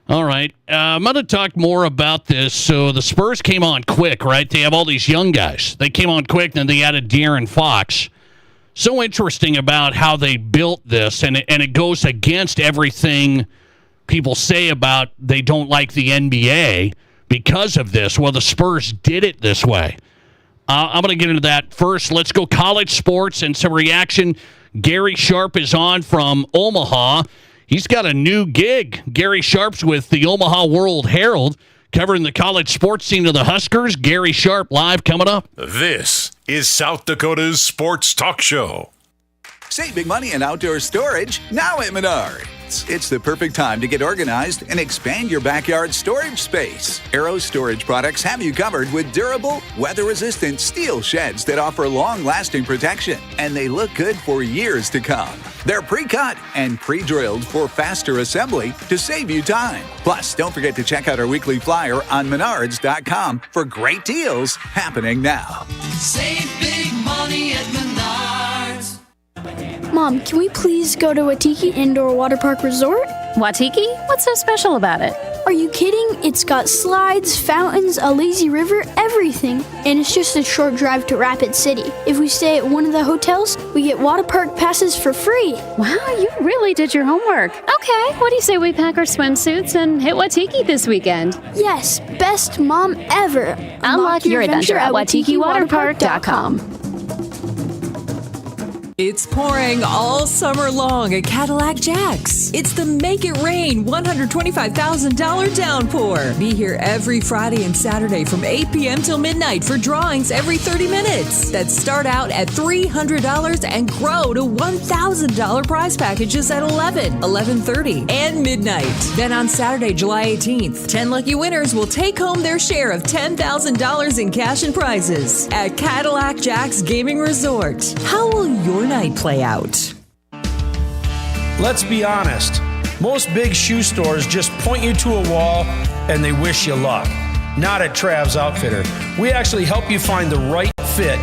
All right. I'm going to talk more about this. So the Spurs came on quick, right? They have all these young guys. They came on quick, then they added De'Aaron Fox. So interesting about how they built this, and it goes against everything people say about they don't like the NBA because of this. Well, the Spurs did it this way. I'm going to get into that first. Let's go college sports and some reaction. Gary Sharp is on from Omaha. He's got a new gig. Gary Sharp's with the Omaha World-Herald, covering the college sports scene of the Huskers. Gary Sharp live coming up. This is South Dakota's Sports Talk Show. Save big money in outdoor storage now at Menards. It's the perfect time to get organized and expand your backyard storage space. Arrow Storage products have you covered with durable, weather-resistant steel sheds that offer long-lasting protection, and they look good for years to come. They're pre-cut and pre-drilled for faster assembly to save you time. Plus, don't forget to check out our weekly flyer on Menards.com for great deals happening now. Save big money at Menards. Mom, can we please go to Watiki Indoor Water Park Resort? Watiki? What's so special about it? Are you kidding? It's got slides, fountains, a lazy river, everything. And it's just a short drive to Rapid City. If we stay at one of the hotels, we get water park passes for free. Wow, you really did your homework. Okay, what do you say we pack our swimsuits and hit Watiki this weekend? Yes, best mom ever. Unlock your adventure at WatikiWaterpark.com. It's pouring all summer long at Cadillac Jack's. It's the Make It Rain $125,000 downpour. Be here every Friday and Saturday from 8 p.m. till midnight for drawings every 30 minutes that start out at $300 and grow to $1,000 prize packages at 11, 11:30, and midnight. Then on Saturday, July 18th, 10 lucky winners will take home their share of $10,000 in cash and prizes at Cadillac Jack's Gaming Resort. How will your night play out? Let's be honest. Most big shoe stores just point you to a wall and they wish you luck. Not at Trav's Outfitter. We actually help you find the right fit.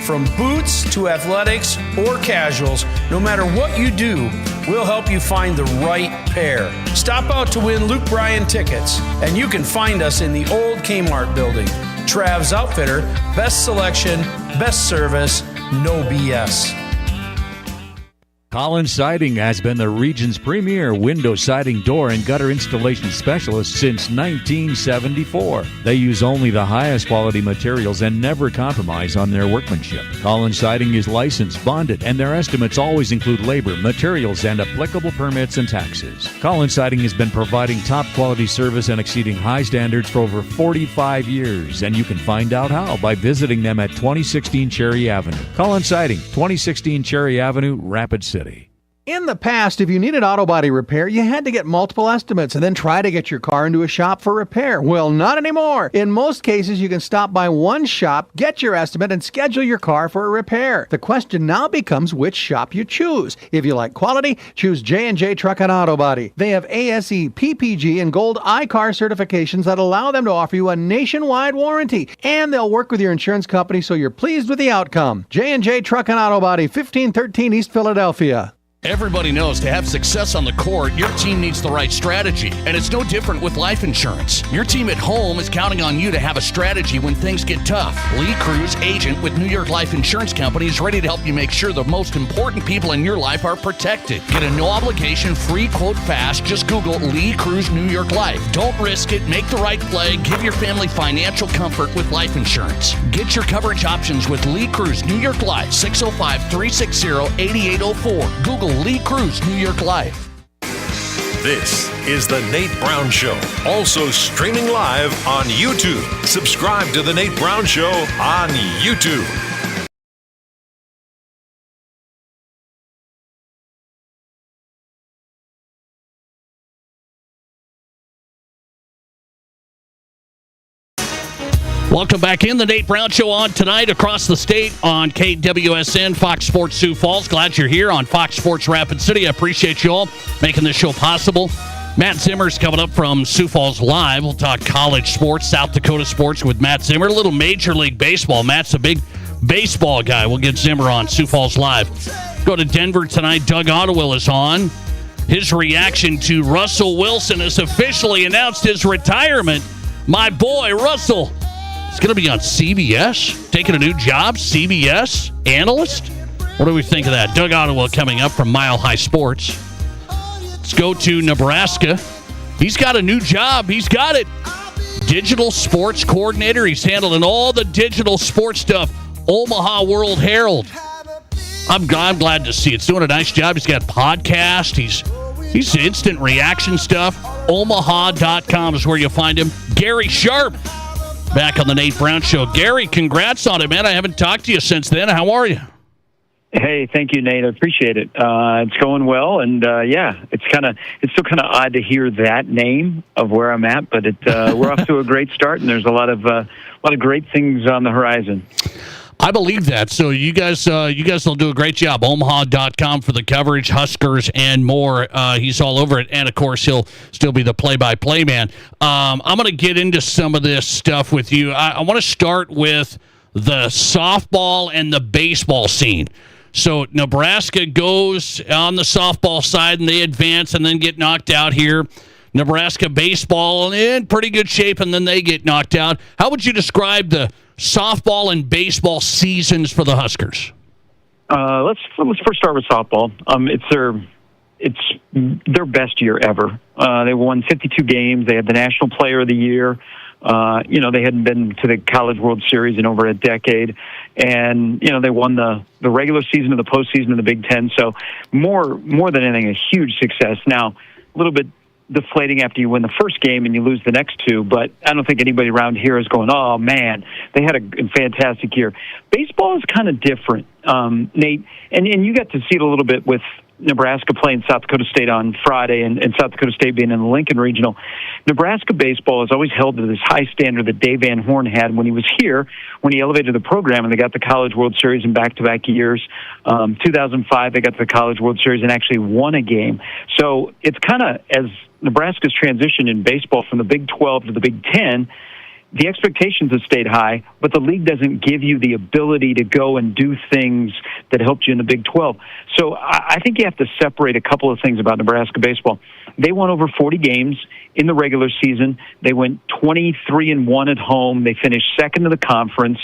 From boots to athletics or casuals, no matter what you do, we'll help you find the right pair. Stop out to win Luke Bryan tickets, and you can find us in the old Kmart building. Trav's Outfitter, best selection, best service, no BS. Collins Siding has been the region's premier window siding, door, and gutter installation specialist since 1974. They use only the highest quality materials and never compromise on their workmanship. Collins Siding is licensed, bonded, and their estimates always include labor, materials, and applicable permits and taxes. Collins Siding has been providing top quality service and exceeding high standards for over 45 years, and you can find out how by visiting them at 2016 Cherry Avenue. Collins Siding, 2016 Cherry Avenue, Rapid City. In the past, if you needed auto body repair, you had to get multiple estimates and then try to get your car into a shop for repair. Well, not anymore. In most cases, you can stop by one shop, get your estimate, and schedule your car for a repair. The question now becomes which shop you choose. If you like quality, choose J&J Truck and Auto Body. They have ASE, PPG, and Gold iCar certifications that allow them to offer you a nationwide warranty. And they'll work with your insurance company so you're pleased with the outcome. J&J Truck and Auto Body, 1513 East Philadelphia. Everybody knows to have success on the court, your team needs the right strategy. And it's no different with life insurance. Your team at home is counting on you to have a strategy when things get tough. Lee Cruz, agent with New York Life Insurance Company, is ready to help you make sure the most important people in your life are protected. Get a no-obligation, free quote fast. Just Google Lee Cruz New York Life. Don't risk it. Make the right play. Give your family financial comfort with life insurance. Get your coverage options with Lee Cruz New York Life, 605-360-8804. Google Lee Cruz New York Life. This is The Nate Brown Show, also streaming live on YouTube. Subscribe to The Nate Brown Show on YouTube. Welcome back in. The Nate Brown Show on tonight across the state on KWSN, Fox Sports Sioux Falls. Glad you're here on Fox Sports Rapid City. I appreciate you all making this show possible. Matt Zimmer's coming up from Sioux Falls Live. We'll talk college sports, South Dakota sports with Matt Zimmer. A little Major League Baseball. Matt's a big baseball guy. We'll get Zimmer on Sioux Falls Live. Go to Denver tonight. Doug Ottewill is on. His reaction to Russell Wilson has officially announced his retirement. My boy, Russell. It's going to be on CBS, taking a new job, CBS analyst. What do we think of that? Doug Ottewill coming up from Mile High Sports. Let's go to Nebraska. He's got a new job. He's got it. Digital sports coordinator. He's handling all the digital sports stuff. Omaha World-Herald. I'm glad to see it. It's doing a nice job. He's got a podcast. He's instant reaction stuff. Omaha.com is where you'll find him. Gary Sharp. Back on the Nate Brown Show. Gary, congrats on it, man. I haven't talked to you since then. How are you? Hey, thank you, Nate. I appreciate it. It's going well, and it's still kind of odd to hear that name of where I'm at, but we're off to a great start, and there's a lot of great things on the horizon. I believe that. So you guys will do a great job. Omaha.com for the coverage, Huskers, and more. He's all over it. And, of course, he'll still be the play-by-play man. I'm going to get into some of this stuff with you. I want to start with the softball and the baseball scene. So Nebraska goes on the softball side, and they advance and then get knocked out here. Nebraska baseball in pretty good shape, and then they get knocked out. How would you describe the softball and baseball seasons for the Huskers? Let's first start with softball. It's their best year ever. They won 52 games. They had the National Player of the Year. They hadn't been to the College World Series in over a decade, and they won the regular season of the postseason of the Big Ten. So more than anything, a huge success. Now, a little bit deflating after you win the first game and you lose the next two, but I don't think anybody around here is going, oh man, they had a fantastic year. Baseball is kind of different, Nate, and you got to see it a little bit with Nebraska playing South Dakota State on Friday and South Dakota State being in the Lincoln Regional. Nebraska baseball has always held to this high standard that Dave Van Horn had when he was here, when he elevated the program and they got the College World Series in back-to-back years. 2005, they got to the College World Series and actually won a game. So it's kind of, as Nebraska's transition in baseball from the Big 12 to the Big 10, the expectations have stayed high, but the league doesn't give you the ability to go and do things that helped you in the Big 12. So I think you have to separate a couple of things about Nebraska baseball. They won over 40 games in the regular season. They went 23-1 at home. They finished second in the conference.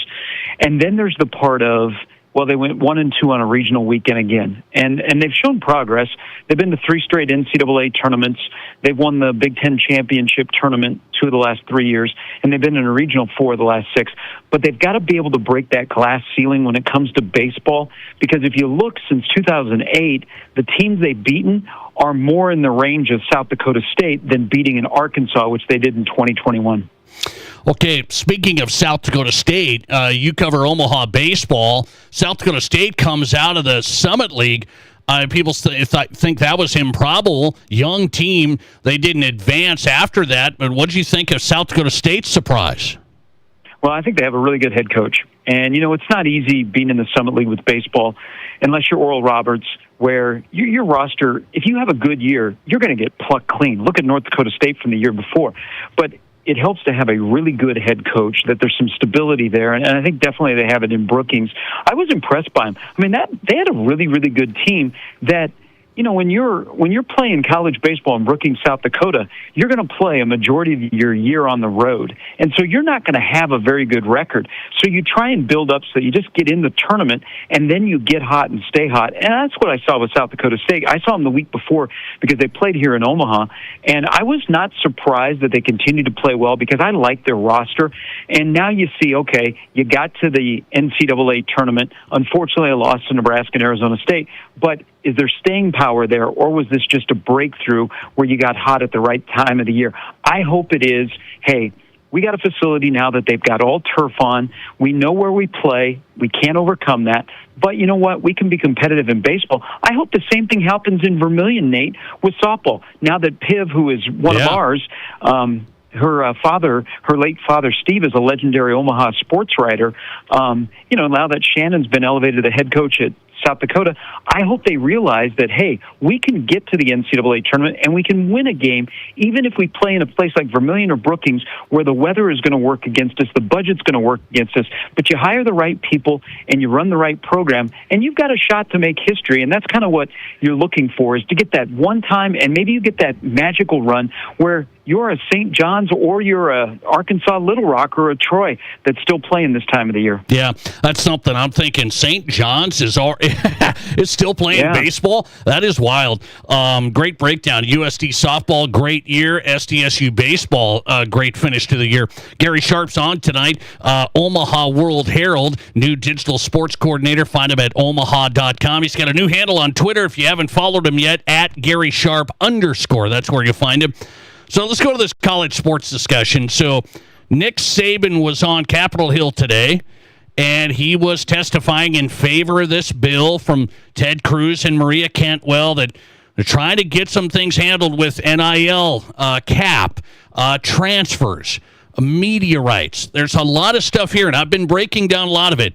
And then there's the part of, well, they went 1-2 on a regional weekend again. And they've shown progress. They've been to 3 straight NCAA tournaments. They've won the Big Ten championship tournament 2 of the last 3 years, and they've been in a regional 4 of the last 6. But they've got to be able to break that glass ceiling when it comes to baseball, because if you look since 2008, the teams they've beaten are more in the range of South Dakota State than beating in Arkansas, which they did in 2021. Okay, speaking of South Dakota State, you cover Omaha baseball. South Dakota State comes out of the Summit League. People think that was improbable. Young team. They didn't advance after that. But what did you think of South Dakota State's surprise? Well, I think they have a really good head coach. And, it's not easy being in the Summit League with baseball unless you're Oral Roberts, where your roster, if you have a good year, you're going to get plucked clean. Look at North Dakota State from the year before. But it helps to have a really good head coach, that there's some stability there, and I think definitely they have it in Brookings. I was impressed by him. I mean, they had a really, really good team that, when you're playing college baseball in Brookings, South Dakota, you're going to play a majority of your year on the road. And so you're not going to have a very good record. So you try and build up so that you just get in the tournament, and then you get hot and stay hot. And that's what I saw with South Dakota State. I saw them the week before because they played here in Omaha, and I was not surprised that they continued to play well because I like their roster. And now you see, okay, you got to the NCAA tournament. Unfortunately, I lost to Nebraska and Arizona State, but is there staying power there, or was this just a breakthrough where you got hot at the right time of the year? I hope it is, hey, we got a facility now that they've got all turf on. We know where we play. We can't overcome that. But you know what? We can be competitive in baseball. I hope the same thing happens in Vermillion, Nate, with softball. Now that Piv, who is one of ours, her late father, Steve, is a legendary Omaha sports writer. Now that Shannon's been elevated to the head coach at South Dakota, I hope they realize that, hey, we can get to the NCAA tournament and we can win a game, even if we play in a place like Vermillion or Brookings, where the weather is going to work against us, the budget's going to work against us, but you hire the right people and you run the right program, and you've got a shot to make history. And that's kind of what you're looking for, is to get that one time, and maybe you get that magical run where you're a St. John's or you're a Arkansas Little Rock or a Troy that's still playing this time of the year. Yeah, that's something I'm thinking. St. John's is still playing baseball. That is wild. Great breakdown. USD softball, great year. SDSU baseball, great finish to the year. Gary Sharp's on tonight. Omaha World-Herald, new digital sports coordinator. Find him at omaha.com. He's got a new handle on Twitter if you haven't followed him yet, at Gary Sharp _ That's where you'll find him. So let's go to this college sports discussion. So Nick Saban was on Capitol Hill today, and he was testifying in favor of this bill from Ted Cruz and Maria Cantwell that they're trying to get some things handled with NIL, cap, transfers, media rights. There's a lot of stuff here, and I've been breaking down a lot of it.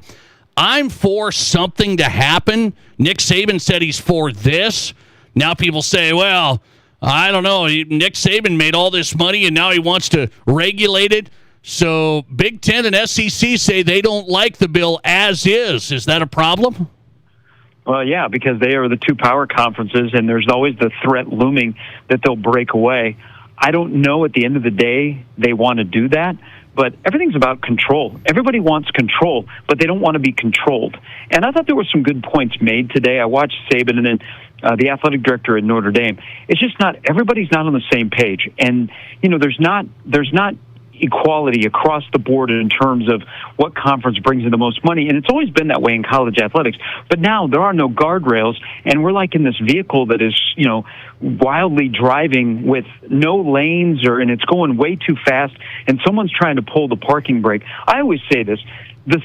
I'm for something to happen. Nick Saban said he's for this. Now people say, well, I don't know. Nick Saban made all this money, and now he wants to regulate it. So Big Ten and SEC say they don't like the bill as is. Is that a problem? Well, yeah, because they are the two power conferences, and there's always the threat looming that they'll break away. I don't know at the end of the day they want to do that, but everything's about control. Everybody wants control, but they don't want to be controlled. And I thought there were some good points made today. I watched Saban and then the athletic director at Notre Dame. It's just not, everybody's not on the same page. And, there's not equality across the board in terms of what conference brings in the most money. And it's always been that way in college athletics. But now there are no guardrails, and we're like in this vehicle that is, wildly driving with no lanes, and it's going way too fast, and someone's trying to pull the parking brake. I always say this,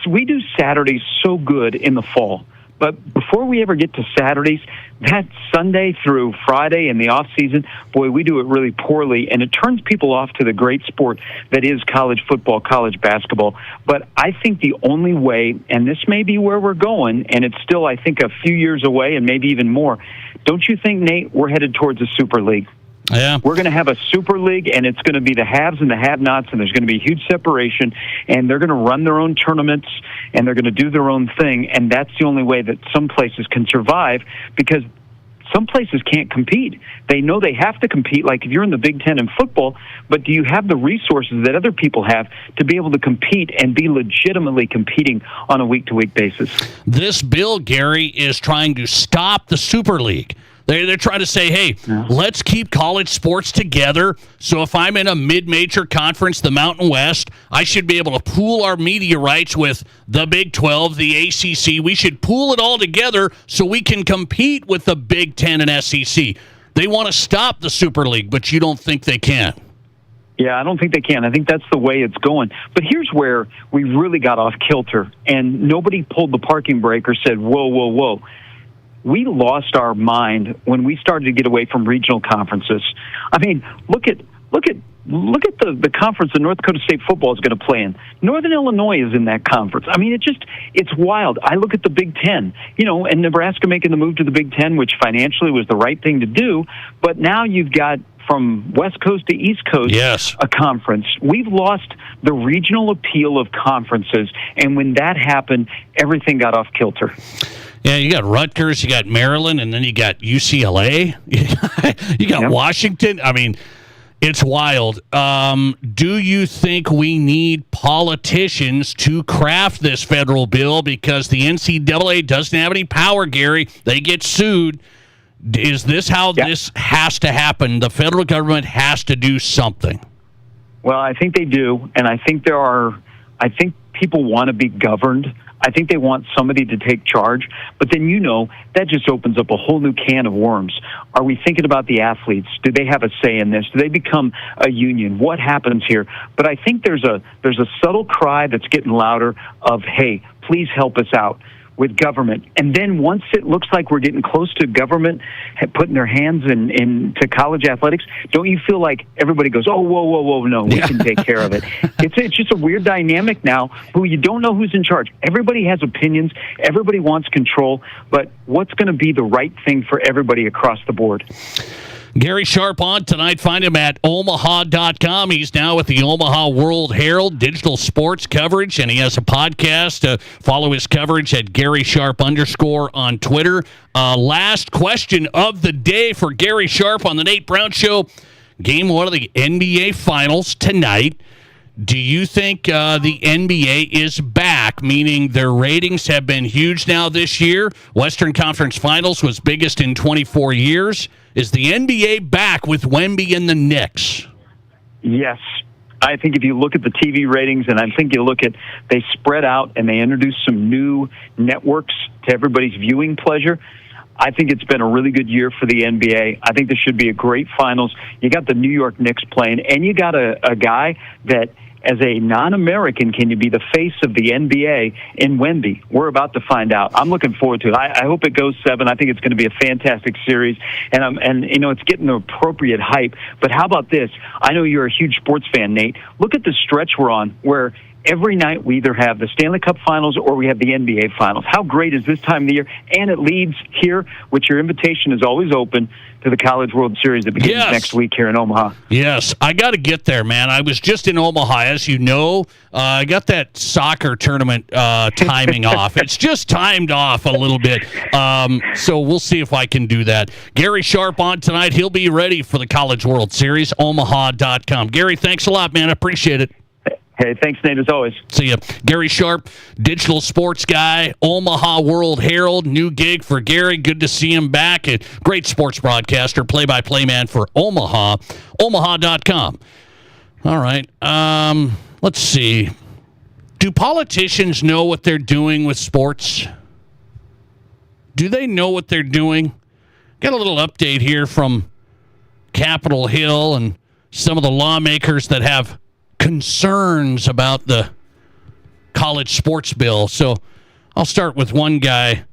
we do Saturdays so good in the fall. But before we ever get to Saturdays, that Sunday through Friday in the off season, boy, we do it really poorly, and it turns people off to the great sport that is college football, college basketball. But I think the only way, and this may be where we're going, and it's still, I think, a few years away and maybe even more. Don't you think, Nate, we're headed towards a Super League? Yeah. We're going to have a Super League, and it's going to be the haves and the have-nots, and there's going to be a huge separation, and they're going to run their own tournaments, and they're going to do their own thing, and that's the only way that some places can survive, because some places can't compete. They know they have to compete, like if you're in the Big Ten in football, but do you have the resources that other people have to be able to compete and be legitimately competing on a week-to-week basis? This bill, Gary, is trying to stop the Super League. They're trying to say, hey, let's keep college sports together. So if I'm in a mid-major conference, the Mountain West, I should be able to pool our media rights with the Big 12, the ACC. We should pool it all together so we can compete with the Big 10 and SEC. They want to stop the Super League, but you don't think they can. Yeah, I don't think they can. I think that's the way it's going. But here's where we really got off kilter, and nobody pulled the parking brake or said, whoa, whoa, whoa. We lost our mind when we started to get away from regional conferences. I mean, look at the conference that North Dakota State football is going to play in. Northern Illinois is in that conference. I mean, it's wild. I look at the Big Ten, and Nebraska making the move to the Big Ten, which financially was the right thing to do. But now you've got from West Coast to East Coast, a conference. We've lost the regional appeal of conferences, and when that happened, everything got off kilter. Yeah, you got Rutgers, you got Maryland, and then you got UCLA. You got Washington. I mean, it's wild. Do you think we need politicians to craft this federal bill because the NCAA doesn't have any power, Gary? They get sued. Is this how this has to happen? The federal government has to do something. Well, I think they do, and I think people want to be governed. I think they want somebody to take charge, but then that just opens up a whole new can of worms. Are we thinking about the athletes? Do they have a say in this? Do they become a union? What happens here? But I think there's a subtle cry that's getting louder of, hey, please help us out with government. And then once it looks like we're getting close to government putting their hands into college athletics, don't you feel like everybody goes, oh, whoa, no, we can take care of it. It's just a weird dynamic now who you don't know who's in charge. Everybody has opinions. Everybody wants control. But what's going to be the right thing for everybody across the board? Gary Sharp on tonight. Find him at omaha.com. He's now with the Omaha World-Herald digital sports coverage, and he has a podcast. Follow his coverage at Gary Sharp _ on Twitter. Last question of the day for Gary Sharp on the Nate Brown Show. Game 1 of the NBA Finals tonight. Do you think the NBA is back, meaning their ratings have been huge now this year? Western Conference Finals was biggest in 24 years. Is the NBA back with Wemby and the Knicks? Yes. I think if you look at the TV ratings, and I think you look at, they spread out and they introduced some new networks to everybody's viewing pleasure. I think it's been a really good year for the NBA. I think this should be a great finals. You got the New York Knicks playing, and you got a guy that, as a non-American, can you be the face of the NBA in Wemby? We're about to find out. I'm looking forward to it. I hope it goes 7. I think it's going to be a fantastic series, and it's getting the appropriate hype. But how about this? I know you're a huge sports fan, Nate. Look at the stretch we're on where every night we either have the Stanley Cup Finals or we have the NBA Finals. How great is this time of the year? And it leads here, which your invitation is always open, to the College World Series that begins next week here in Omaha. Yes, I got to get there, man. I was just in Omaha, as you know. I got that soccer tournament timing off. It's just timed off a little bit. So we'll see if I can do that. Gary Sharp on tonight. He'll be ready for the College World Series, omaha.com. Gary, thanks a lot, man. I appreciate it. Hey, thanks, Nate, as always. See ya. Gary Sharp, digital sports guy, Omaha World-Herald, new gig for Gary. Good to see him back. A great sports broadcaster, play-by-play man for Omaha, omaha.com. All right. Let's see. Do politicians know what they're doing with sports? Do they know what they're doing? Got a little update here from Capitol Hill and some of the lawmakers that have concerns about the college sports bill. So I'll start with one guy.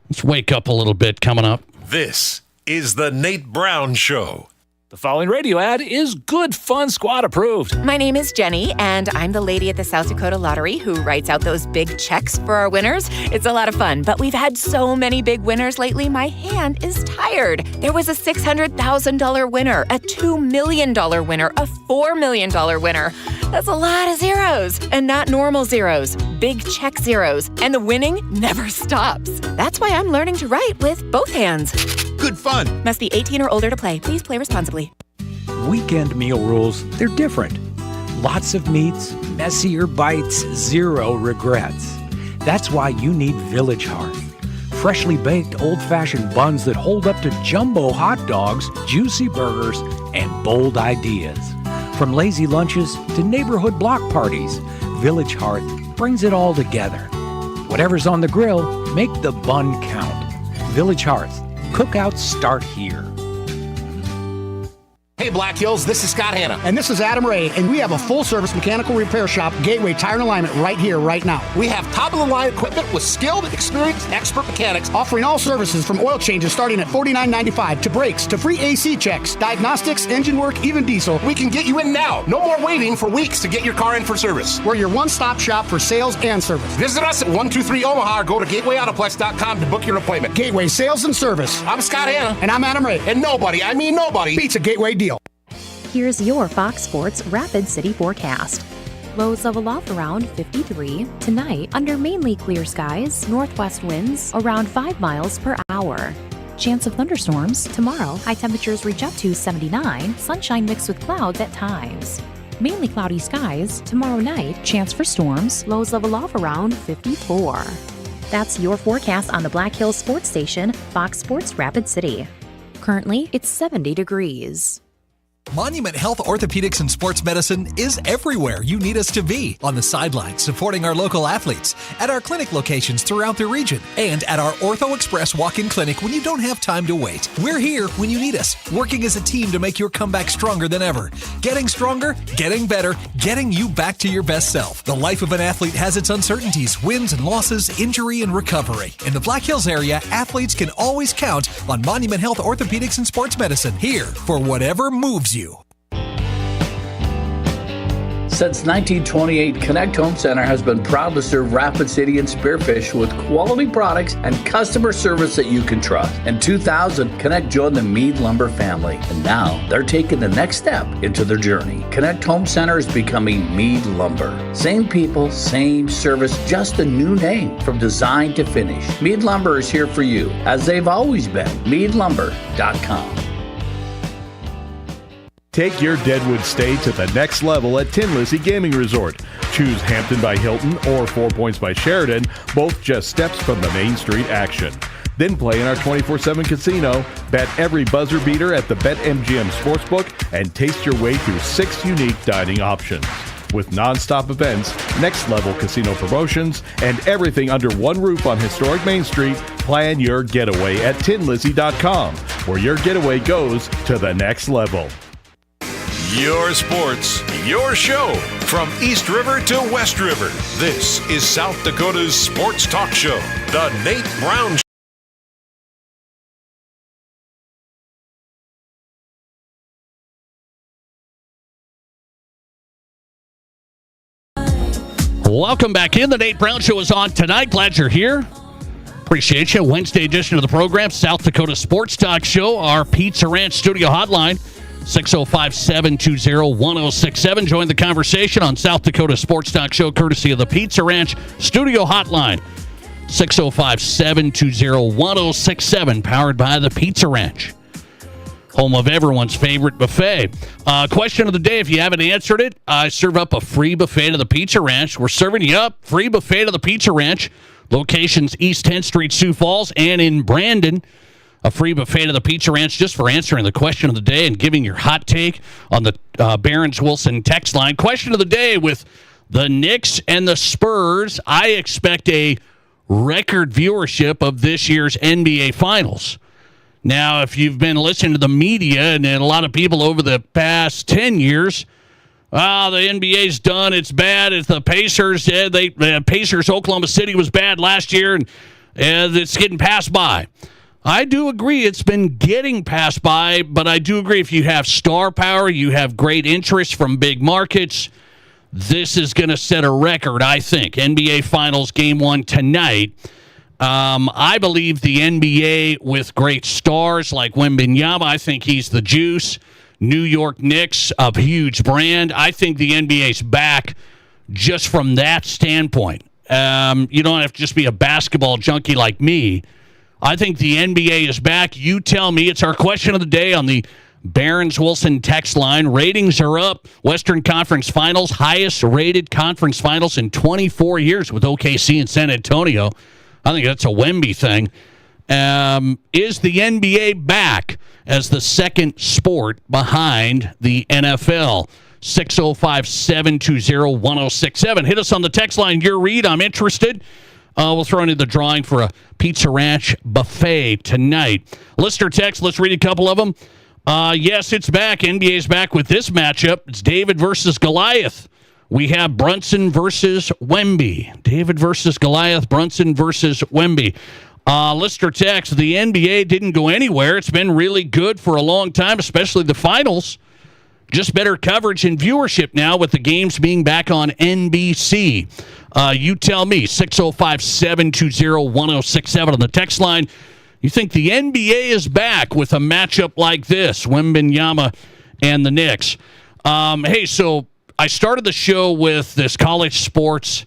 Let's wake up a little bit coming up. This is the Nate Brown Show. The following radio ad is Good Fun Squad approved. My name is Jenny, and I'm the lady at the South Dakota Lottery who writes out those big checks for our winners. It's a lot of fun, but we've had so many big winners lately, my hand is tired. There was a $600,000 winner, a $2 million winner, a $4 million winner. That's a lot of zeros, and not normal zeros, big check zeros, and the winning never stops. That's why I'm learning to write with both hands. Good fun. Must be 18 or older to play. Please play responsibly. Weekend meal rules, they're different. Lots of meats, messier bites, zero regrets. That's why you need Village Hearth. Freshly baked old-fashioned buns that hold up to jumbo hot dogs, juicy burgers, and bold ideas. From lazy lunches to neighborhood block parties, Village Hearth brings it all together. Whatever's on the grill, make the bun count. Village Hearth. Cookouts start here. Hey Black Hills, this is Scott Hanna. And this is Adam Ray, and we have a full-service mechanical repair shop, Gateway Tire and Alignment, right here, right now. We have top-of-the-line equipment with skilled, experienced, expert mechanics. Offering all services from oil changes starting at $49.95 to brakes, to free AC checks, diagnostics, engine work, even diesel. We can get you in now. No more waiting for weeks to get your car in for service. We're your one-stop shop for sales and service. Visit us at 123 Omaha or go to gatewayautoplex.com to book your appointment. Gateway Sales and Service. I'm Scott Hanna. And I'm Adam Ray. And nobody, I mean nobody, beats a Gateway deal. Here's your Fox Sports Rapid City forecast. Lows level off around 53. Tonight, under mainly clear skies, northwest winds around 5 miles per hour. Chance of thunderstorms tomorrow. High temperatures reach up to 79. Sunshine mixed with clouds at times. Mainly cloudy skies. Tomorrow night, chance for storms. Lows level off around 54. That's your forecast on the Black Hills Sports Station, Fox Sports Rapid City. Currently, it's 70 degrees. Monument Health Orthopedics and Sports Medicine is everywhere you need us to be. On the sidelines, supporting our local athletes, at our clinic locations throughout the region, and at our Ortho Express walk-in clinic when you don't have time to wait. We're here when you need us, working as a team to make your comeback stronger than ever. Getting stronger, getting better, getting you back to your best self. The life of an athlete has its uncertainties, wins and losses, injury and recovery. In the Black Hills area, athletes can always count on Monument Health Orthopedics and Sports Medicine, here for whatever moves you. Since 1928, Connect Home Center has been proud to serve Rapid City and Spearfish with quality products and customer service that you can trust. In 2000, Connect joined the Meade Lumber family, and now they're taking the next step into their journey. Connect Home Center is becoming Meade Lumber. Same people, same service, just a new name from design to finish. Meade Lumber is here for you, as they've always been. MeadeLumber.com. Take your Deadwood stay to the next level at Tin Lizzie Gaming Resort. Choose Hampton by Hilton or 4 Points by Sheridan, both just steps from the Main Street action. Then play in our 24/7 casino, bet every buzzer beater at the BetMGM Sportsbook, and taste your way through 6 unique dining options. With non-stop events, next-level casino promotions, and everything under one roof on historic Main Street, plan your getaway at tinlizzie.com, where your getaway goes to the next level. Your sports, your show. From East River to West River, this is South Dakota's sports talk show, The Nate Brown Show. Welcome back in. The Nate Brown Show is on tonight. Glad you're here. Appreciate you. Wednesday edition of the program, South Dakota Sports Talk Show, our Pizza Ranch studio hotline. 605-720-1067. Join the conversation on South Dakota Sports Talk Show, courtesy of the Pizza Ranch Studio Hotline. 605-720-1067, powered by the Pizza Ranch, home of everyone's favorite buffet. Question of the day, if you haven't answered it, I serve up a free buffet to the Pizza Ranch. We're serving you up free buffet to the Pizza Ranch. Locations East 10th Street, Sioux Falls, and in Brandon. a free buffet to the Pizza Ranch just for answering the question of the day and giving your hot take on the Barron's Wilson text line. Question of the day with the Knicks and the Spurs. I expect a record viewership of this year's NBA Finals. Now, if you've been listening to the media and a lot of people over the past 10 years, the NBA's done. It's bad. It's the Pacers. The Pacers, Oklahoma City was bad last year, and it's getting passed by. I do agree it's been getting passed by, but I do agree if you have star power, you have great interest from big markets, this is going to set a record, I think. NBA Finals Game 1 tonight. I believe the NBA with great stars like Wembanyama, I think he's the juice. New York Knicks, a huge brand. I think the NBA's back just from that standpoint. You don't have to just be a basketball junkie like me. I think the NBA is back. You tell me. It's our question of the day on the Barron's Wilson text line. Ratings are up. Western Conference Finals, highest rated conference finals in 24 years with OKC and San Antonio. I think that's a Wemby thing. Is the NBA back as the second sport behind the NFL? 605-720-1067. Hit us on the text line. Your read. I'm interested. We'll throw into the drawing for a Pizza Ranch buffet tonight. Listener text. Let's read a couple of them. Yes, it's back. NBA's back with this matchup. It's David versus Goliath. We have Brunson versus Wemby. David versus Goliath. Brunson versus Wemby. Listener text. The NBA didn't go anywhere. It's been really good for a long time, especially the finals. Just better coverage and viewership now with the games being back on NBC. You tell me, 605-720-1067 on the text line. You think the NBA is back with a matchup like this, Wembanyama and the Knicks? Hey, so I started the show with this college sports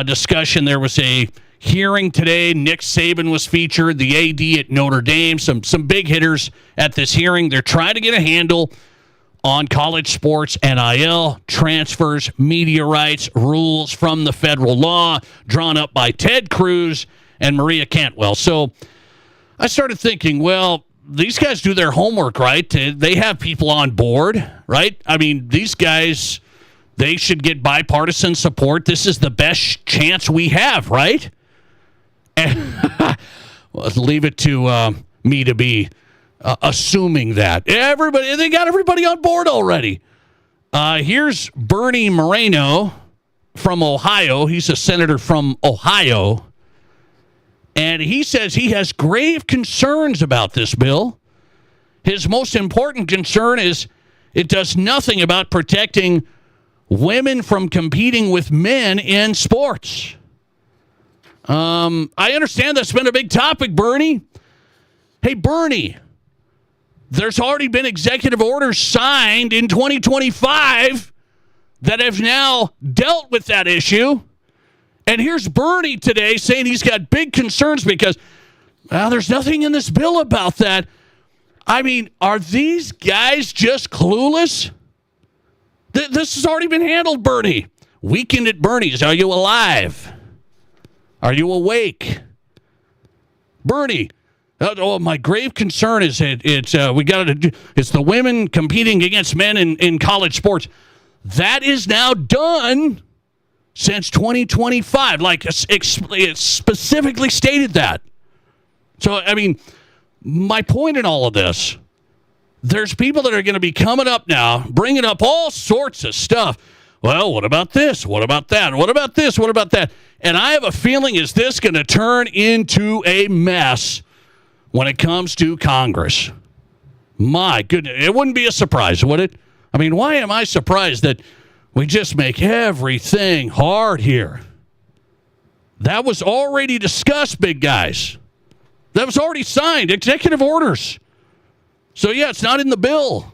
discussion. There was a hearing today. Nick Saban was featured, the AD at Notre Dame, some big hitters at this hearing. They're trying to get a handle on college sports, NIL, transfers, media rights, rules from the federal law drawn up by Ted Cruz and Maria Cantwell. So I started thinking, well, these guys do their homework, right? They have people on board, right? I mean, these guys, they should get bipartisan support. This is the best chance we have, right? And well, leave it to me to be assuming that. They got everybody on board already. Here's Bernie Moreno from Ohio. He's a senator from Ohio. And he says he has grave concerns about this bill. His most important concern is it does nothing about protecting women from competing with men in sports. I understand that's been a big topic, Bernie. Hey, Bernie, there's already been executive orders signed in 2025 that have now dealt with that issue. And here's Bernie today saying he's got big concerns because, well, there's nothing in this bill about that. I mean, are these guys just clueless? This has already been handled, Bernie. Weekend at Bernie's. Are you alive? Are you awake? Bernie, my grave concern is it's the women competing against men in college sports. That is now done since 2025. Like, it specifically stated that. So, I mean, my point in all of this, there's people that are going to be coming up now, bringing up all sorts of stuff. Well, what about this? What about that? What about this? What about that? And I have a feeling, is this going to turn into a mess when it comes to Congress? My goodness. It wouldn't be a surprise, would it? I mean, why am I surprised that we just make everything hard here? That was already discussed, big guys. That was already signed. Executive orders. So, yeah, it's not in the bill.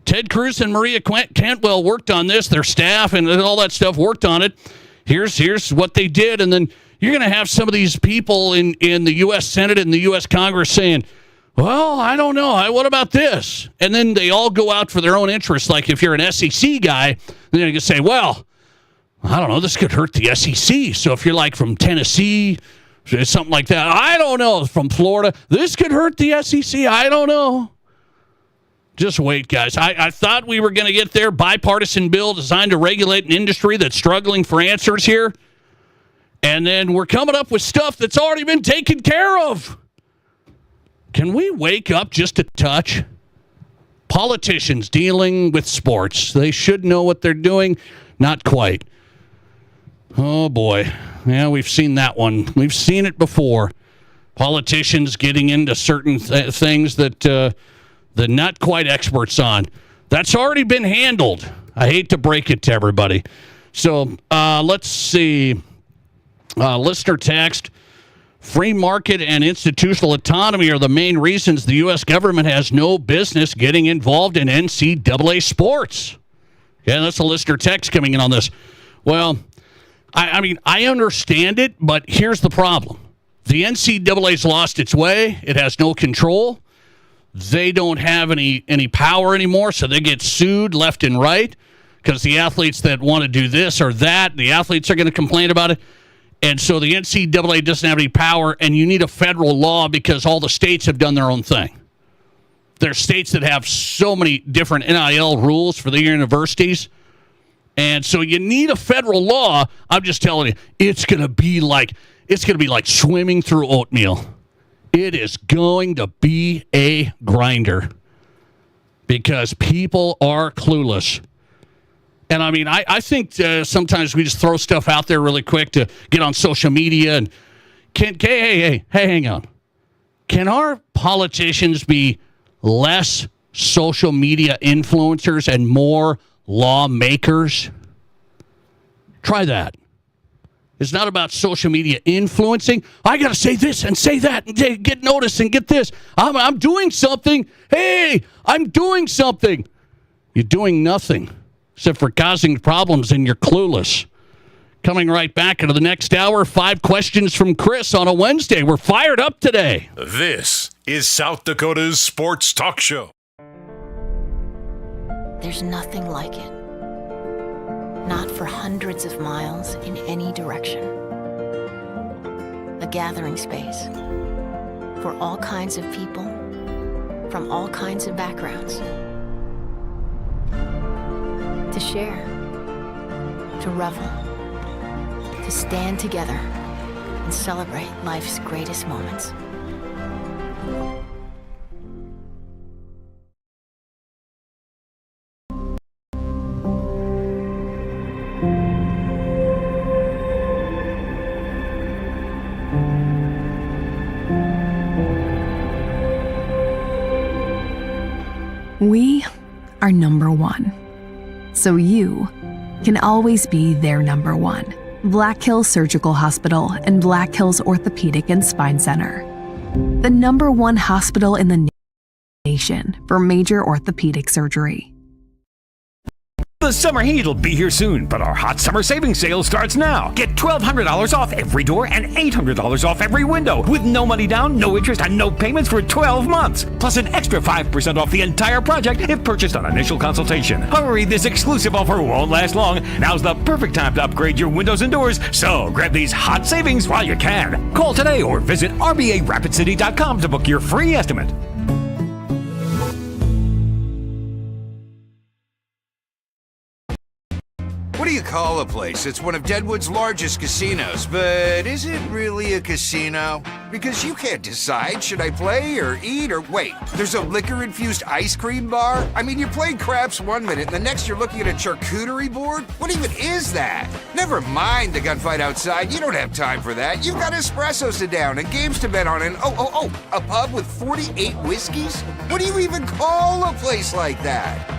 Ted Cruz and Maria Cantwell worked on this. Their staff and all that stuff worked on it. Here's what they did. And then you're going to have some of these people in the U.S. Senate and the U.S. Congress saying, well, I don't know. What about this? And then they all go out for their own interests. Like if you're an SEC guy, then you can say, well, I don't know, this could hurt the SEC. So if you're like from Tennessee, Something like that. I don't know. From Florida. This could hurt the SEC. I don't know. Just wait, guys. I thought we were going to get there. Bipartisan bill designed to regulate an industry that's struggling for answers here. And then we're coming up with stuff that's already been taken care of. Can we wake up just a touch? Politicians dealing with sports. They should know what they're doing. Not quite. Oh, boy. Yeah, we've seen that one. We've seen it before. Politicians getting into certain things that they're not quite experts on. That's already been handled. I hate to break it to everybody. So let's see. Listener text. Free market and institutional autonomy are the main reasons the U.S. government has no business getting involved in NCAA sports. Yeah, that's a listener text coming in on this. Well, I mean, I understand it, but here's the problem. The NCAA's lost its way. It has no control. They don't have any power anymore, so they get sued left and right because the athletes that want to do this or that, the athletes are going to complain about it. And so the NCAA doesn't have any power, and you need a federal law because all the states have done their own thing. There are states that have so many different NIL rules for the universities. And so you need a federal law. I'm just telling you, it's going to be like swimming through oatmeal. It is going to be a grinder because people are clueless. And I mean, I think sometimes we just throw stuff out there really quick to get on social media. And hey, hang on. Can our politicians be less social media influencers and more lawmakers? Try that. It's not about social media influencing. I got to say this and say that and get noticed and get this. I'm doing something. Hey, I'm doing something. You're doing nothing except for causing problems, and you're clueless. Coming right back into the next hour, 5 questions from Chris on a Wednesday. We're fired up today. This is South Dakota's Sports Talk Show. There's nothing like it. Not for hundreds of miles in any direction. A gathering space for all kinds of people from all kinds of backgrounds. To share, to revel, to stand together and celebrate life's greatest moments. We are number one. So you can always be their number one. Black Hills Surgical Hospital and Black Hills Orthopedic and Spine Center. The number one hospital in the nation for major orthopedic surgery. The summer heat will be here soon, but our hot summer savings sale starts now. Get $1,200 off every door and $800 off every window with no money down, no interest, and no payments for 12 months. Plus an extra 5% off the entire project if purchased on initial consultation. Hurry, this exclusive offer won't last long. Now's the perfect time to upgrade your windows and doors, so grab these hot savings while you can. Call today or visit RBARapidCity.com to book your free estimate. What do you call a place? It's one of Deadwood's largest casinos, but is it really a casino? Because you can't decide, should I play or eat or wait? There's a liquor-infused ice cream bar? I mean, you're playing craps one minute, and the next you're looking at a charcuterie board? What even is that? Never mind the gunfight outside, you don't have time for that. You've got espressos to down and games to bet on and a pub with 48 whiskeys? What do you even call a place like that?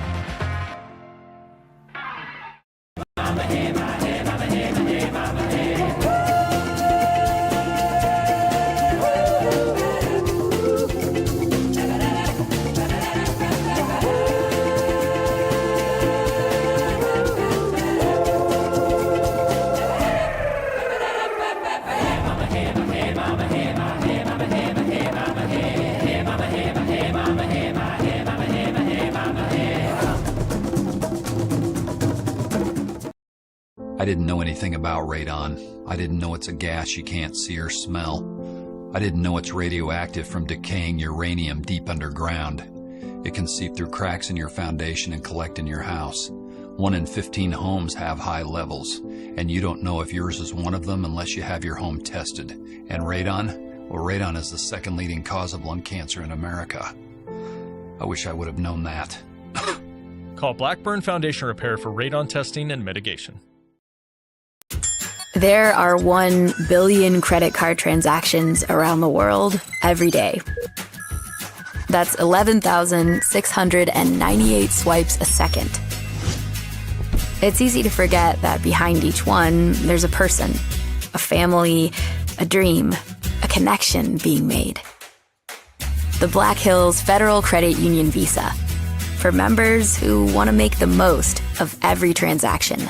I didn't know anything about radon. I didn't know it's a gas you can't see or smell. I didn't know it's radioactive from decaying uranium deep underground. It can seep through cracks in your foundation and collect in your house. 1 in 15 homes have high levels, and you don't know if yours is one of them unless you have your home tested. And radon? Well, radon is the second leading cause of lung cancer in America. I wish I would have known that. Call Blackburn Foundation Repair for radon testing and mitigation. There are 1 billion credit card transactions around the world every day. That's 11,698 swipes a second. It's easy to forget that behind each one, there's a person, a family, a dream, a connection being made. The Black Hills Federal Credit Union Visa, for members who want to make the most of every transaction.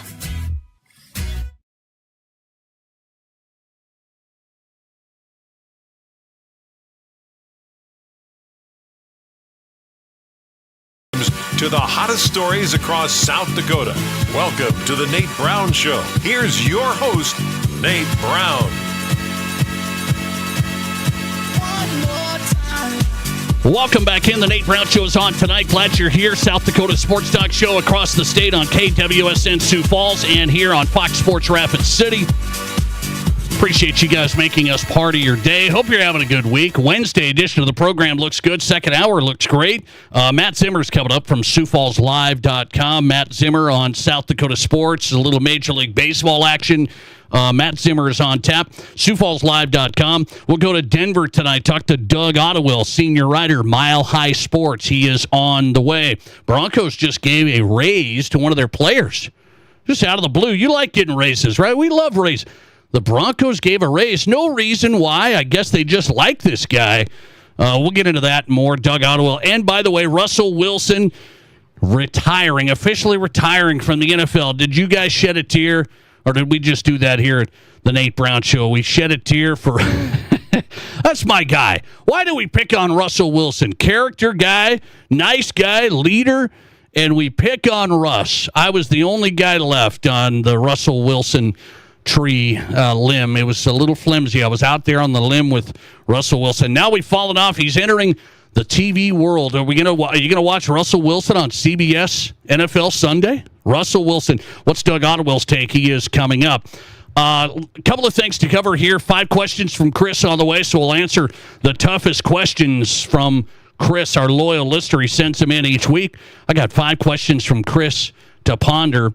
To the hottest stories across South Dakota. Welcome to the Nate Brown Show. Here's your host, Nate Brown. Welcome back in. The Nate Brown Show is on tonight. Glad you're here. South Dakota Sports Talk Show across the state on KWSN Sioux Falls and here on Fox Sports Rapid City. Appreciate you guys making us part of your day. Hope you're having a good week. Wednesday edition of the program looks good. Second hour looks great. Matt Zimmer's coming up from SiouxFallsLive.com. Matt Zimmer on South Dakota Sports. A little Major League Baseball action. Matt Zimmer is on tap. SiouxFallsLive.com. We'll go to Denver tonight. Talk to Doug Ottewill, senior writer, Mile High Sports. He is on the way. Broncos just gave a raise to one of their players. Just out of the blue. You like getting raises, right? We love raises. The Broncos gave a raise. No reason why. I guess they just like this guy. We'll get into that more. Doug Ottewill. And by the way, Russell Wilson retiring, officially retiring from the NFL. Did you guys shed a tear? Or did we just do that here at the Nate Brown Show? We shed a tear for... That's my guy. Why do we pick on Russell Wilson? Character guy, nice guy, leader, and we pick on Russ. I was the only guy left on the Russell Wilson tree limb. It was a little flimsy. I was out there on the limb with Russell Wilson. Now we've fallen off. He's entering the TV world. Are you gonna watch Russell Wilson on CBS NFL Sunday? Russell Wilson. What's Doug Ottewill's take? He is coming up. A couple of things to cover here. 5 questions from Chris on the way, so we'll answer the toughest questions from Chris, our loyal listener. He sends them in each week. I got 5 questions from Chris to ponder.